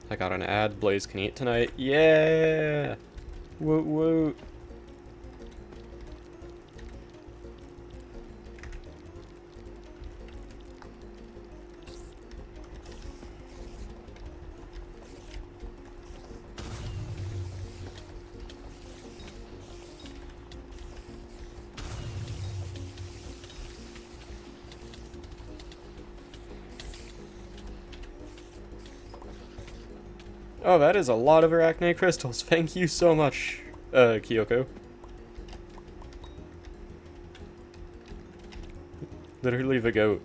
I got an ad Blaze can eat tonight. Yeah! Woot woot! Oh, that is a lot of Arachne crystals. Thank you so much, Kyoko. Literally the goat.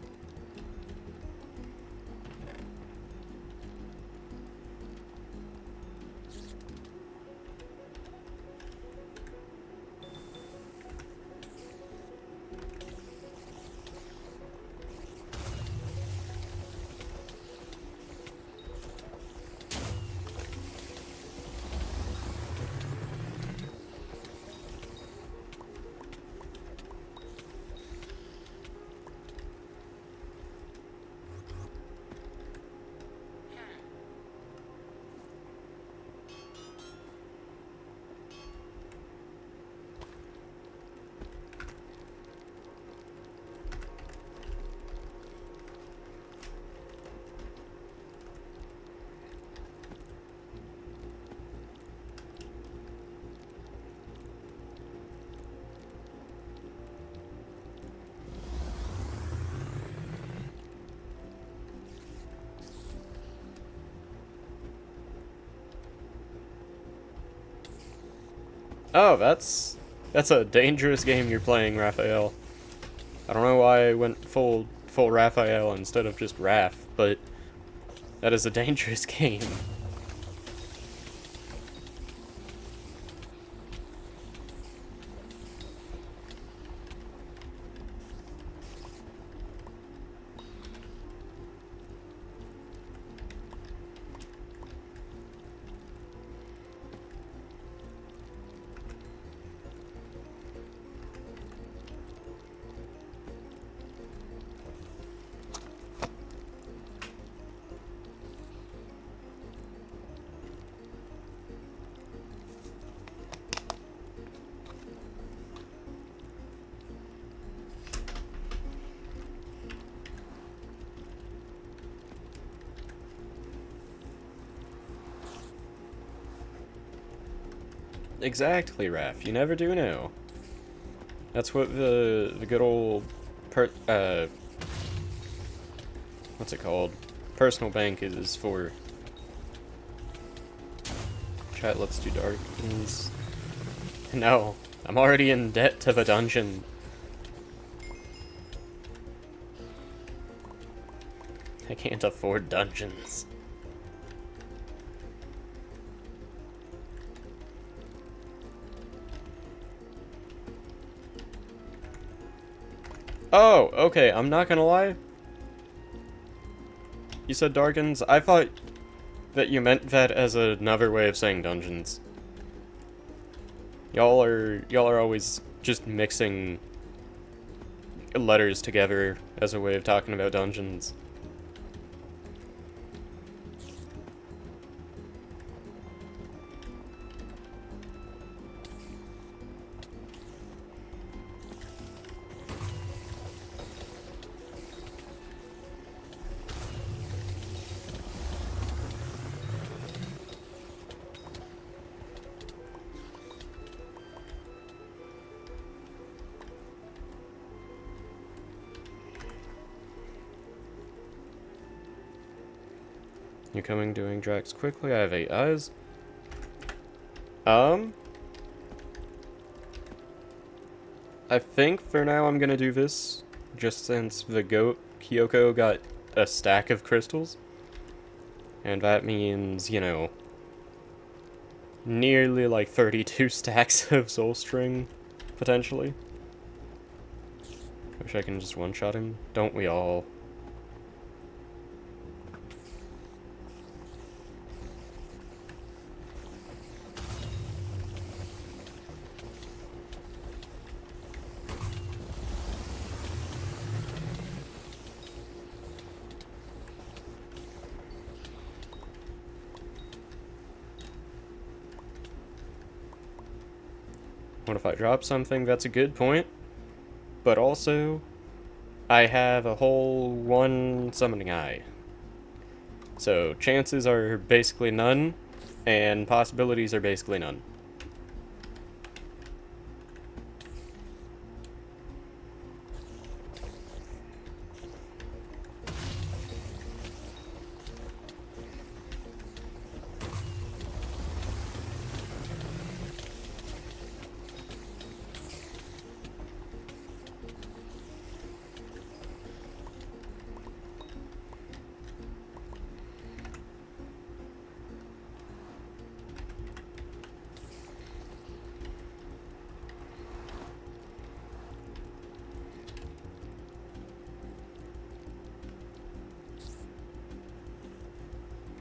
Oh, that's a dangerous game you're playing, Raphael. I don't know why I went full Raphael instead of just Raph, but that is a dangerous game. Exactly, Raph. You never do know. That's what the good old what's it called? Personal bank is for. Chat, let's do Darkens. No, I'm already in debt to the dungeon. I can't afford dungeons. Oh, okay, I'm not gonna lie. You said Darkens? I thought that you meant that as another way of saying dungeons. Y'all are always just mixing letters together as a way of talking about dungeons. You coming, doing Drax quickly. I have 8 eyes. I think for now I'm gonna do this, just since the goat, Kyoko, got a stack of crystals. And that means, you know, nearly like 32 stacks of soul string, potentially. Wish I can just one-shot him. Don't we all? What if I drop something? That's a good point. But also, I have a whole 1 summoning eye. So chances are basically none, and possibilities are basically none.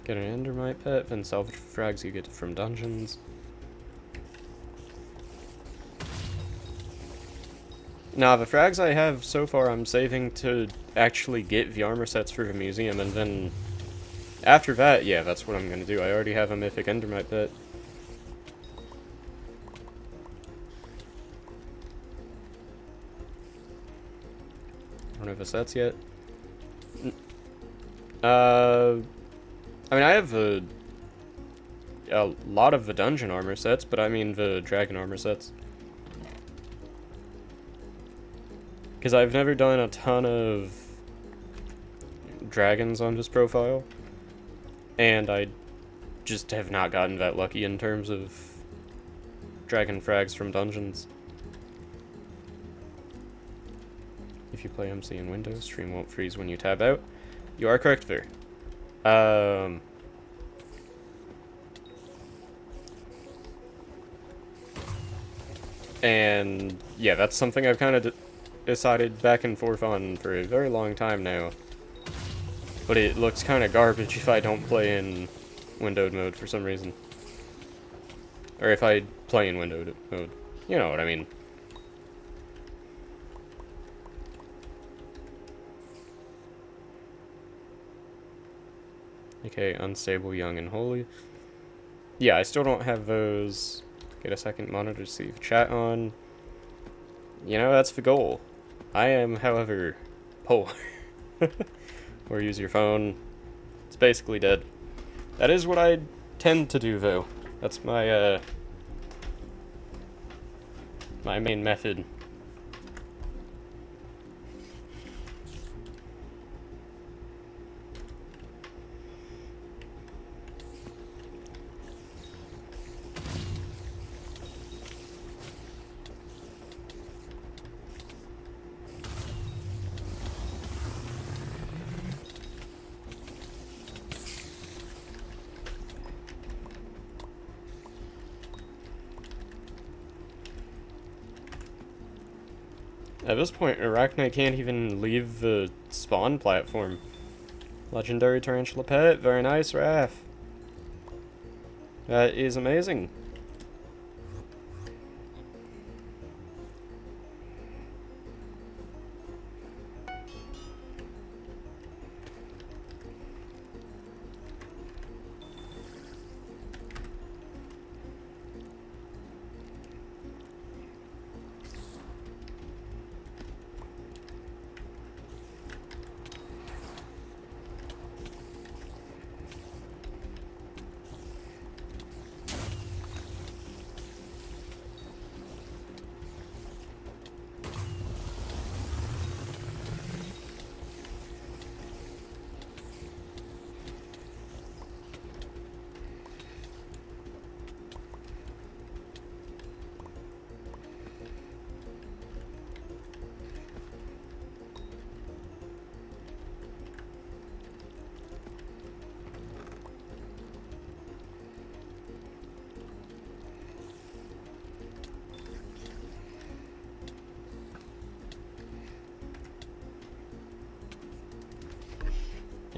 Get an endermite pet, then salvage frags you get from dungeons. Now, the frags I have so far I'm saving to actually get the armor sets for the museum, and then after that, yeah, that's what I'm gonna do. I already have a mythic endermite pet. I don't have the sets yet. I mean, I have a lot of the dungeon armor sets, but I mean the dragon armor sets. Because I've never done a ton of dragons on this profile, and I just have not gotten that lucky in terms of dragon frags from dungeons. If you play MC in Windows, stream won't freeze when you tab out. You are correct there. And yeah, that's something I've kind of decided back and forth on for a very long time now. But it looks kind of garbage if I don't play in windowed mode for some reason. Or if I play in windowed mode. You know what I mean. Okay, unstable, young, and holy. Yeah, I still don't have those. Get a second monitor to see if chat on. You know, that's the goal. I am, however, poor. Or use your phone. It's basically dead. That is what I tend to do, though. That's my, my main method. At this point, Arachnite can't even leave the spawn platform. Legendary Tarantula Pet, very nice, Raph. That is amazing.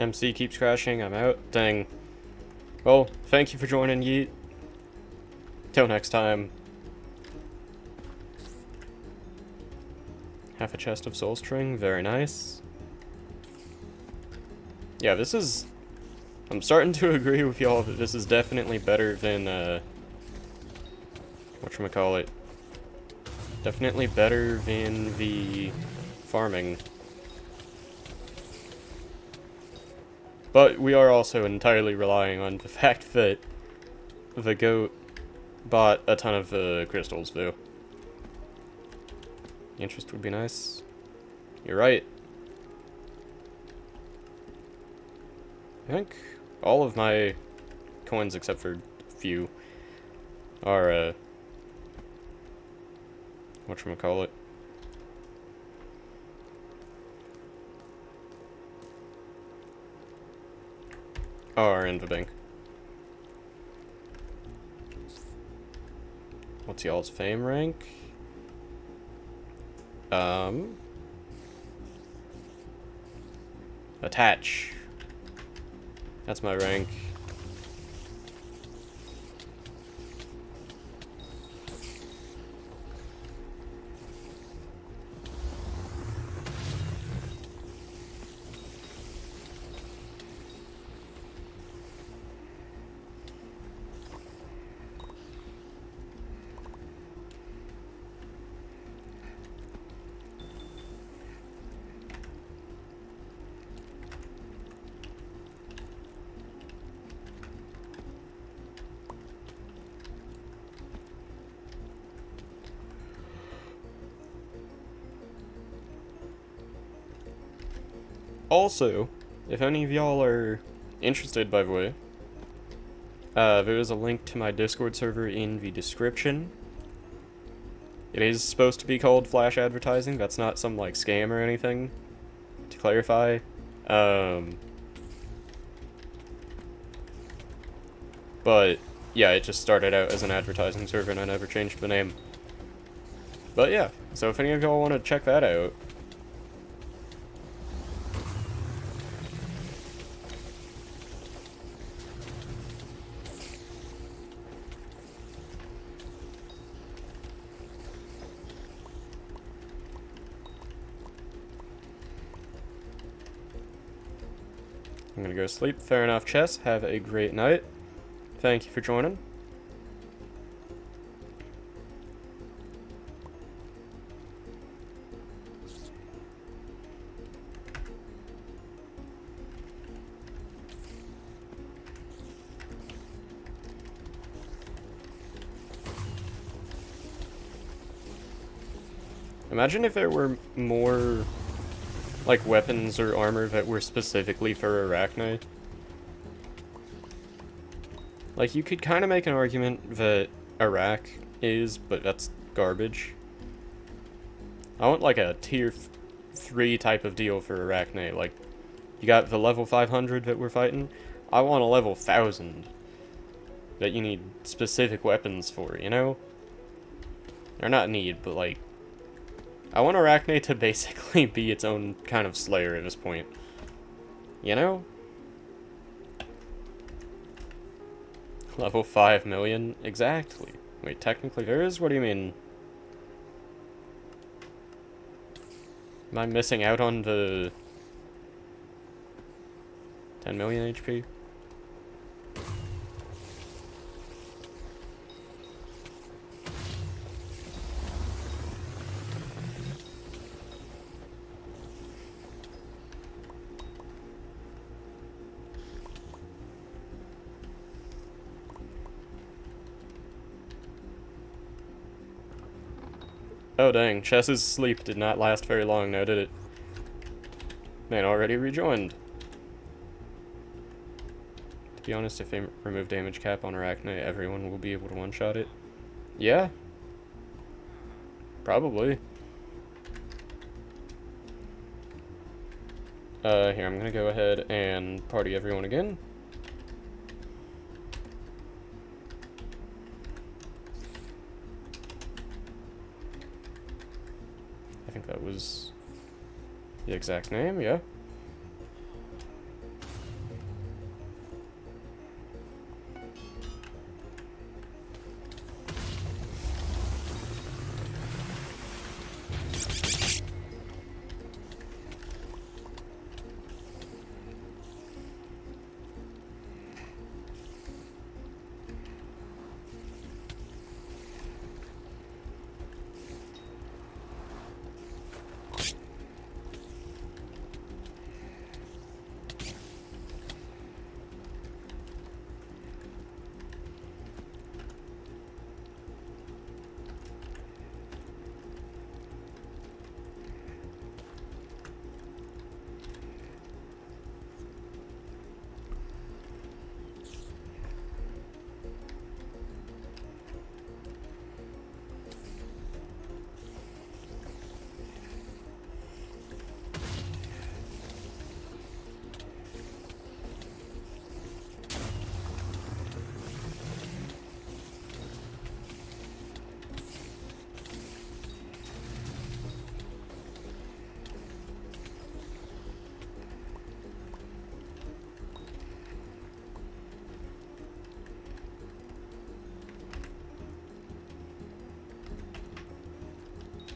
MC keeps crashing, I'm out. Dang. Well, thank you for joining, Yeet. Till next time. Half a chest of soul string, very nice. Yeah, this is... I'm starting to agree with y'all that this is definitely better than, whatchamacallit. Definitely better than the farming. But we are also entirely relying on the fact that the goat bought a ton of crystals, though. Interest would be nice. You're right. I think all of my coins, except for a few, are, whatchamacallit. Are in the bank. What's y'all's fame rank? Attach. That's my rank. Also, if any of y'all are interested, by the way, there is a link to my Discord server in the description. It is supposed to be called Flash Advertising. That's not some, like, scam or anything, to clarify. But, yeah, it just started out as an advertising server and I never changed the name. But yeah, so if any of y'all want to check that out, I'm gonna go sleep. Fair enough, Chess. Have a great night. Thank you for joining. Imagine if there were more, like, weapons or armor that were specifically for Arachne. Like, you could kind of make an argument that Iraq is, but that's garbage. I want, like, a tier 3 type of deal for Arachne. Like, you got the level 500 that we're fighting. I want a level 1000 that you need specific weapons for, you know? Or not need, but, like, I want Arachne to basically be its own kind of slayer at this point. You know? Level 5 million? Exactly. Wait, technically there is? What do you mean? Am I missing out on the 10 million HP? Oh dang, Chess's sleep did not last very long now, did it? Man, already rejoined. To be honest, if they remove damage cap on Arachne, everyone will be able to one-shot it. Yeah. Probably. Here, I'm gonna go ahead and party everyone again. I think that was the exact name, yeah.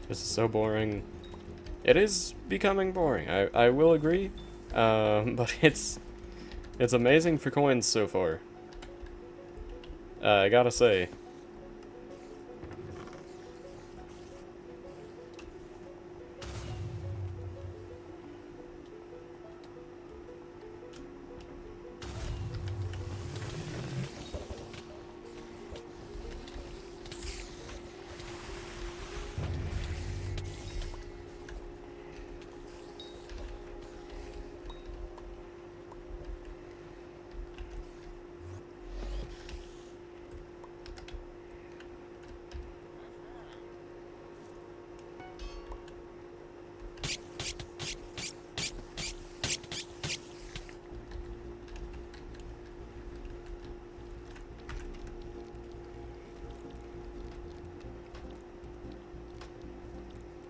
This is so boring. It is becoming boring, I will agree. But it's amazing for coins so far. I gotta say.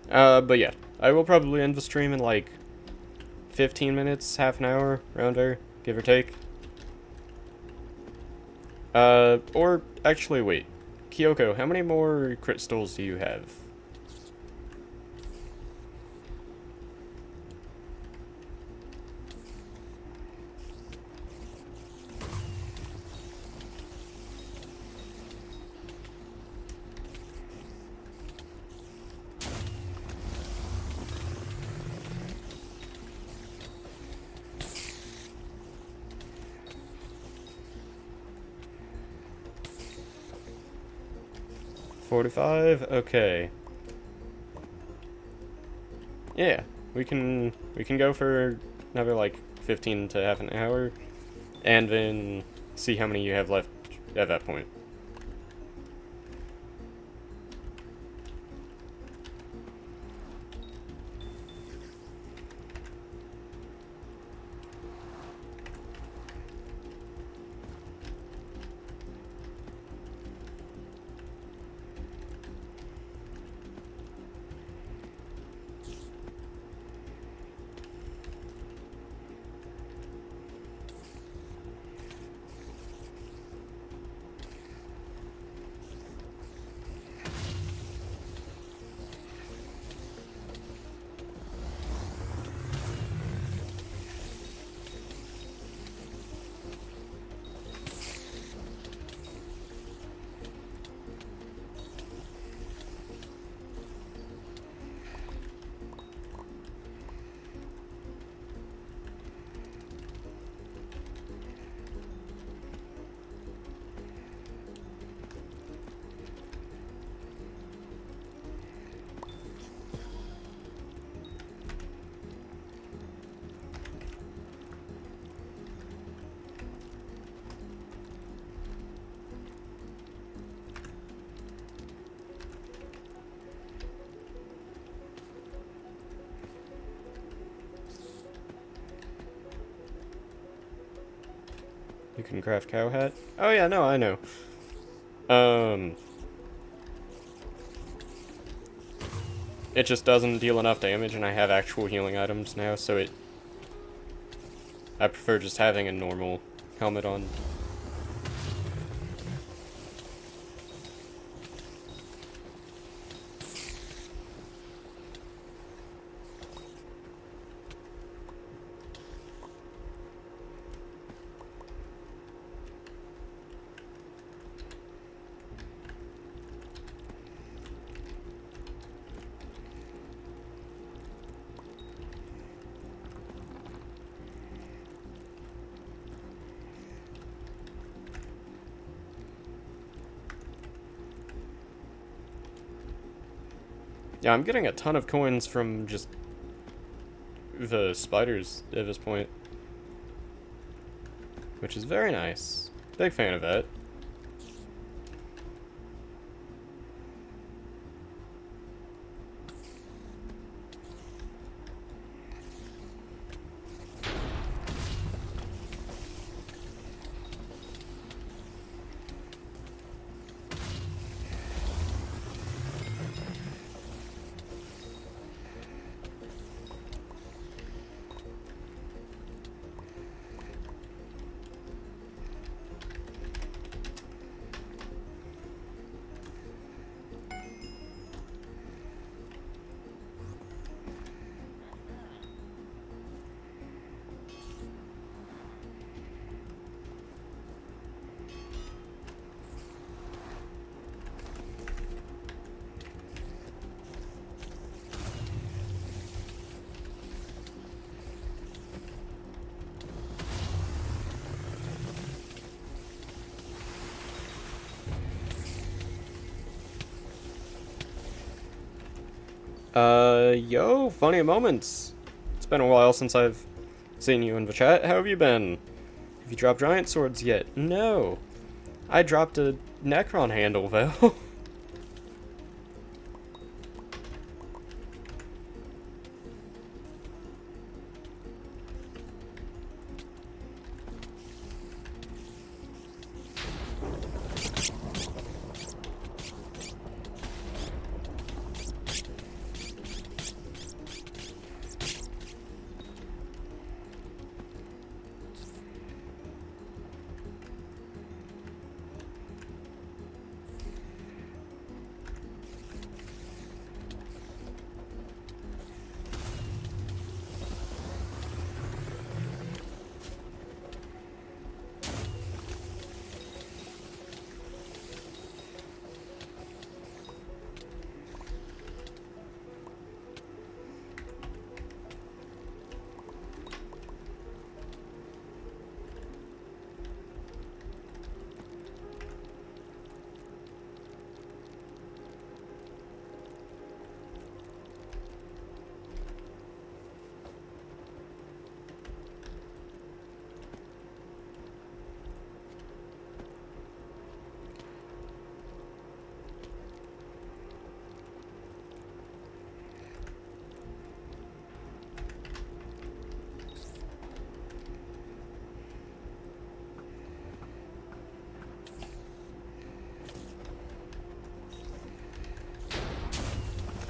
But yeah, I will probably end the stream in like 15 minutes, half an hour, around there, give or take. Or actually, wait. Kyoko, how many more crystals do you have? $45? Okay. Yeah, we can go for another like 15 to half an hour, and then see how many you have left at that point. You can craft cow hat? Oh yeah, no, I know. It just doesn't deal enough damage, and I have actual healing items now, so I prefer just having a normal helmet on. Yeah, I'm getting a ton of coins from just the spiders at this point, which is very nice. Big fan of that. Yo, funny moments. It's been a while since I've seen you in the chat. How have you been? Have you dropped giant swords yet? No. I dropped a Necron handle, though.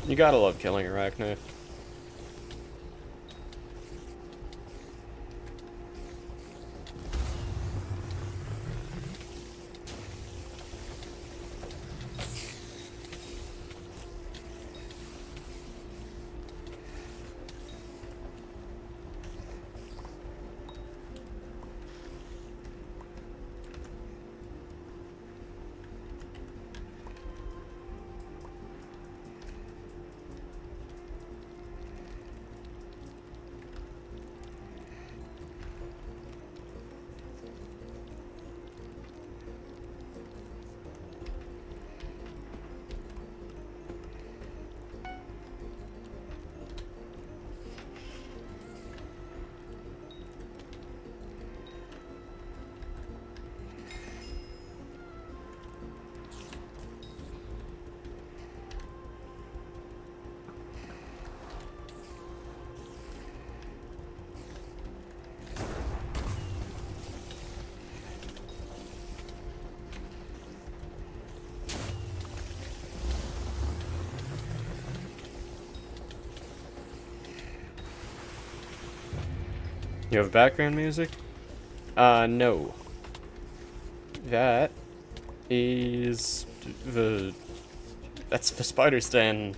You gotta love killing Arachne. You have background music? No. That is that's the spider's den.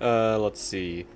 Let's see.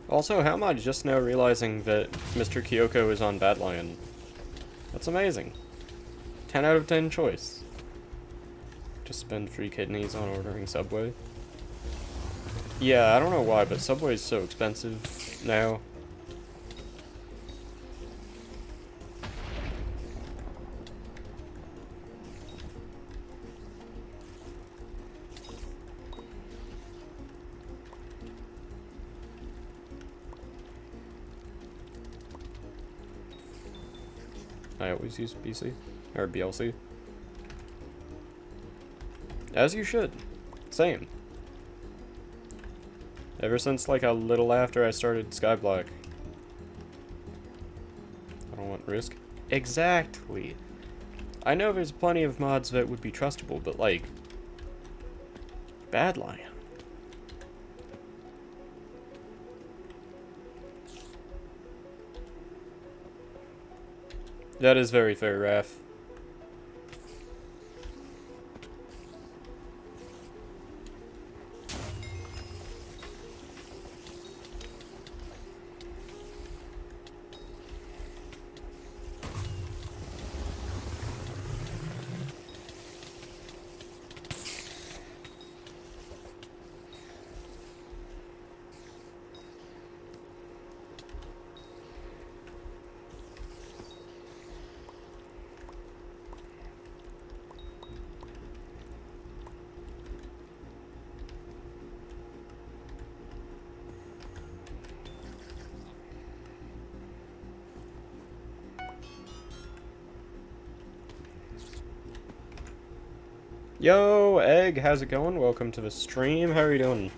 Also, how am I just now realizing that Mr. Kyoko is on Bad Lion? That's amazing. 10 out of 10 choice. Just spend free kidneys on ordering Subway. Yeah, I don't know why, but Subway is so expensive now. I always use BC, or BLC. As you should. Same. Ever since like a little after I started Skyblock. I don't want risk. Exactly. I know there's plenty of mods that would be trustable, but like... Bad Lion. That is very fair, Raph. Yo, Egg, how's it going? Welcome to the stream. How are you doing?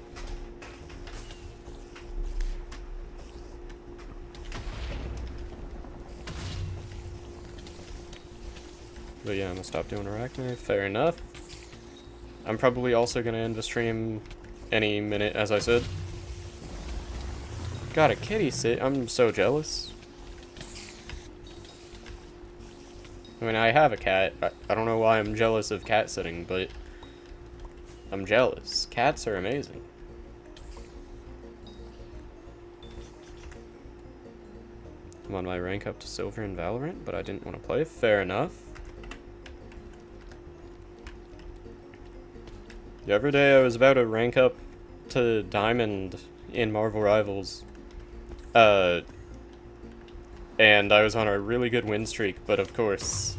But yeah, I'm gonna stop doing Arachne. Fair enough. I'm probably also gonna end the stream any minute, as I said. Got a kitty sit. I'm so jealous. I mean, I have a cat. I don't know why I'm jealous of cat sitting, but I'm jealous. Cats are amazing. I'm on my rank up to silver in Valorant, but I didn't want to play. Fair enough. The other day I was about to rank up to diamond in Marvel Rivals. And I was on a really good win streak, but of course,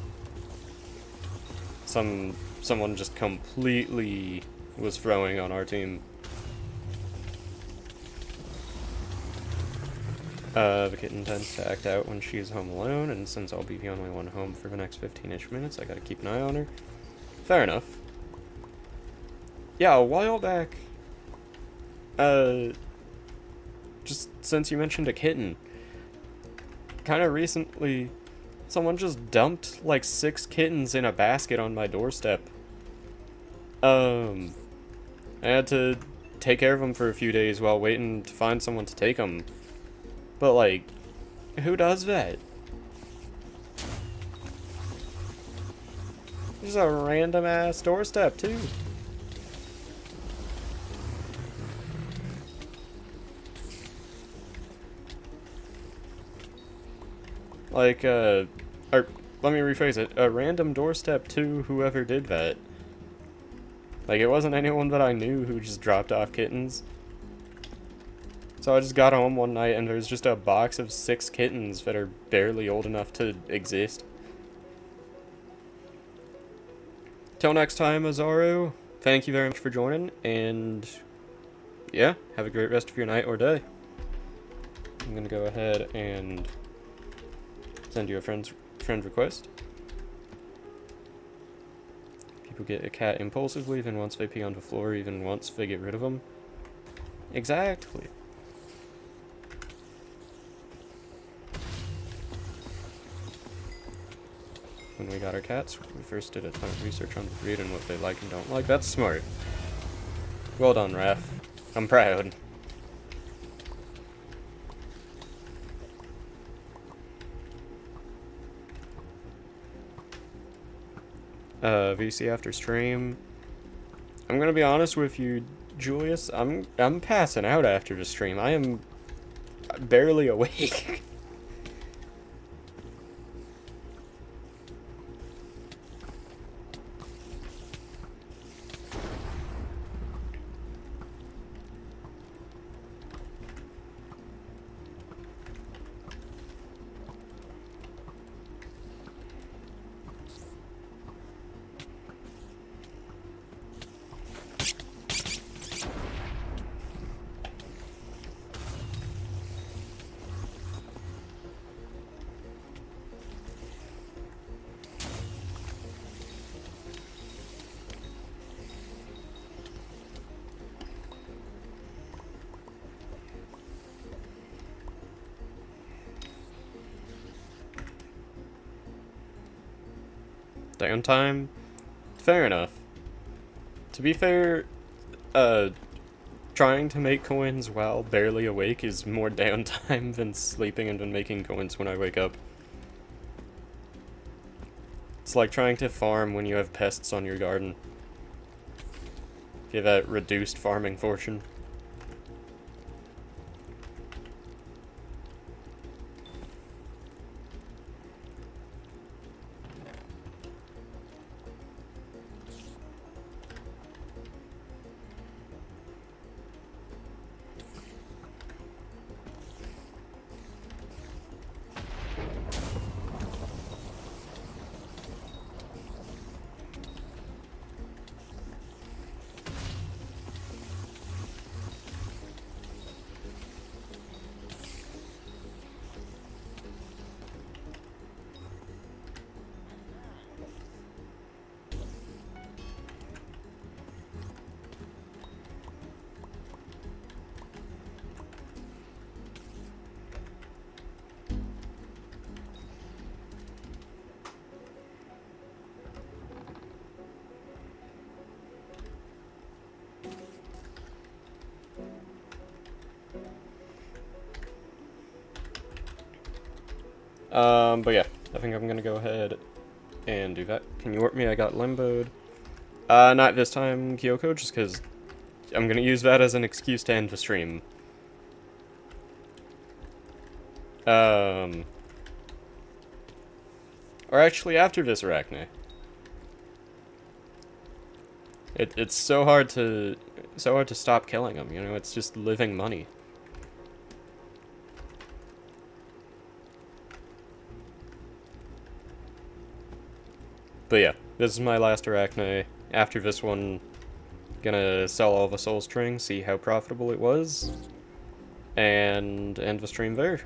someone just completely was throwing on our team. The kitten tends to act out when she's home alone, and since I'll be the only one home for the next 15-ish minutes, I gotta keep an eye on her. Fair enough. Yeah, a while back, just since you mentioned a kitten, kind of recently, someone just dumped like 6 kittens in a basket on my doorstep. I had to take care of them for a few days while waiting to find someone to take them. But like, who does that? Just a random ass doorstep too. Like, or, let me rephrase it, a random doorstep to whoever did that. Like, it wasn't anyone that I knew who just dropped off kittens. So I just got home one night and there's just a box of 6 kittens that are barely old enough to exist. Till next time, Azaru, thank you very much for joining, and yeah, have a great rest of your night or day. I'm gonna go ahead and send you a friend request. People get a cat impulsively, even once they pee on the floor, even once they get rid of them. Exactly. When we got our cats, we first did a ton of research on the breed and what they like and don't like. That's smart. Well done, Raph. I'm proud. VC after stream. I'm gonna be honest with you, Julius. I'm passing out after the stream. I am barely awake. Downtime? Fair enough. To be fair, trying to make coins while barely awake is more downtime than sleeping and then making coins when I wake up. It's like trying to farm when you have pests on your garden. If you have that reduced farming fortune. But yeah, I think I'm gonna go ahead and do that. Can you warp me? I got limboed. Not this time, Kyoko, just because I'm gonna use that as an excuse to end the stream. Or actually, after this Arachne. It's so hard to stop killing them, you know, it's just living money. But yeah, this is my last Arachne. After this one, gonna sell all the soul string, see how profitable it was, and end the stream there.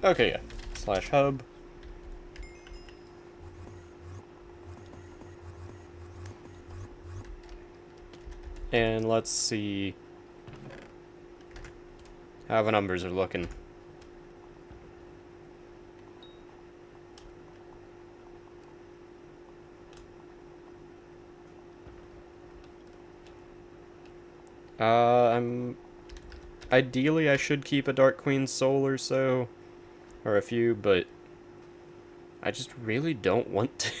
Okay, yeah. /hub. And let's see how the numbers are looking. Ideally, I should keep a Dark Queen soul or so. Or a few, but I just really don't want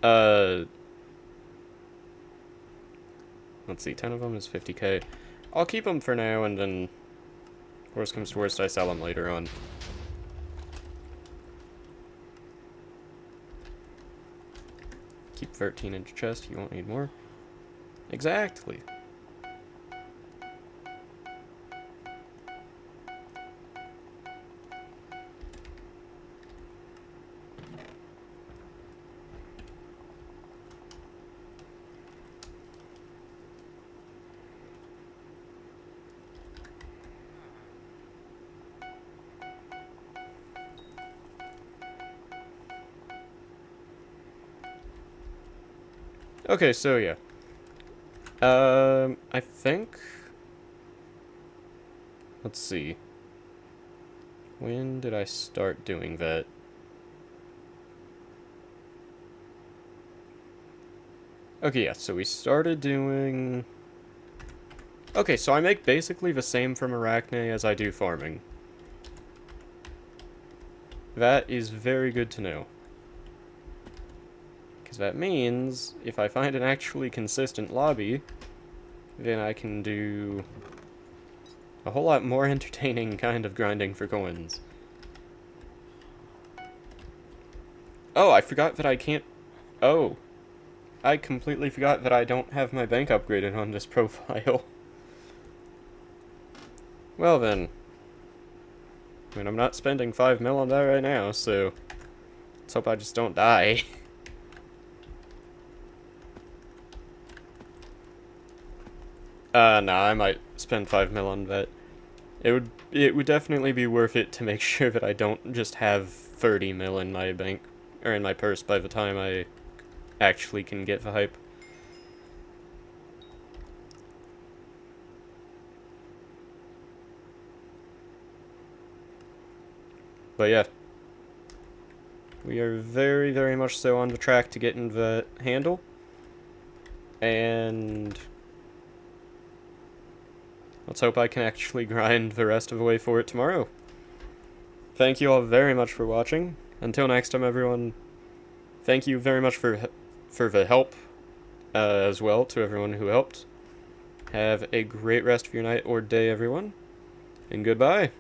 to. Let's see, 10 of them is 50k. I'll keep them for now, and then worst comes to worst, I sell them later on. 13-inch chest, you won't need more. Exactly. Okay, so yeah. I think... Let's see. When did I start doing that? Okay, yeah, so we started doing... Okay, so I make basically the same from Arachne as I do farming. That is very good to know. Because that means, if I find an actually consistent lobby, then I can do a whole lot more entertaining kind of grinding for coins. Oh, I forgot that I can't... Oh. I completely forgot that I don't have my bank upgraded on this profile. Well then. I mean, I'm not spending 5 mil on that right now, so... Let's hope I just don't die. Nah, I might spend 5 mil on that. It would definitely be worth it to make sure that I don't just have 30 mil in my bank, or in my purse by the time I actually can get the hype. But yeah. We are very, very much so on the track to getting the handle. And... let's hope I can actually grind the rest of the way for it tomorrow. Thank you all very much for watching. Until next time, everyone, thank you very much for the help as well to everyone who helped. Have a great rest of your night or day, everyone, and goodbye.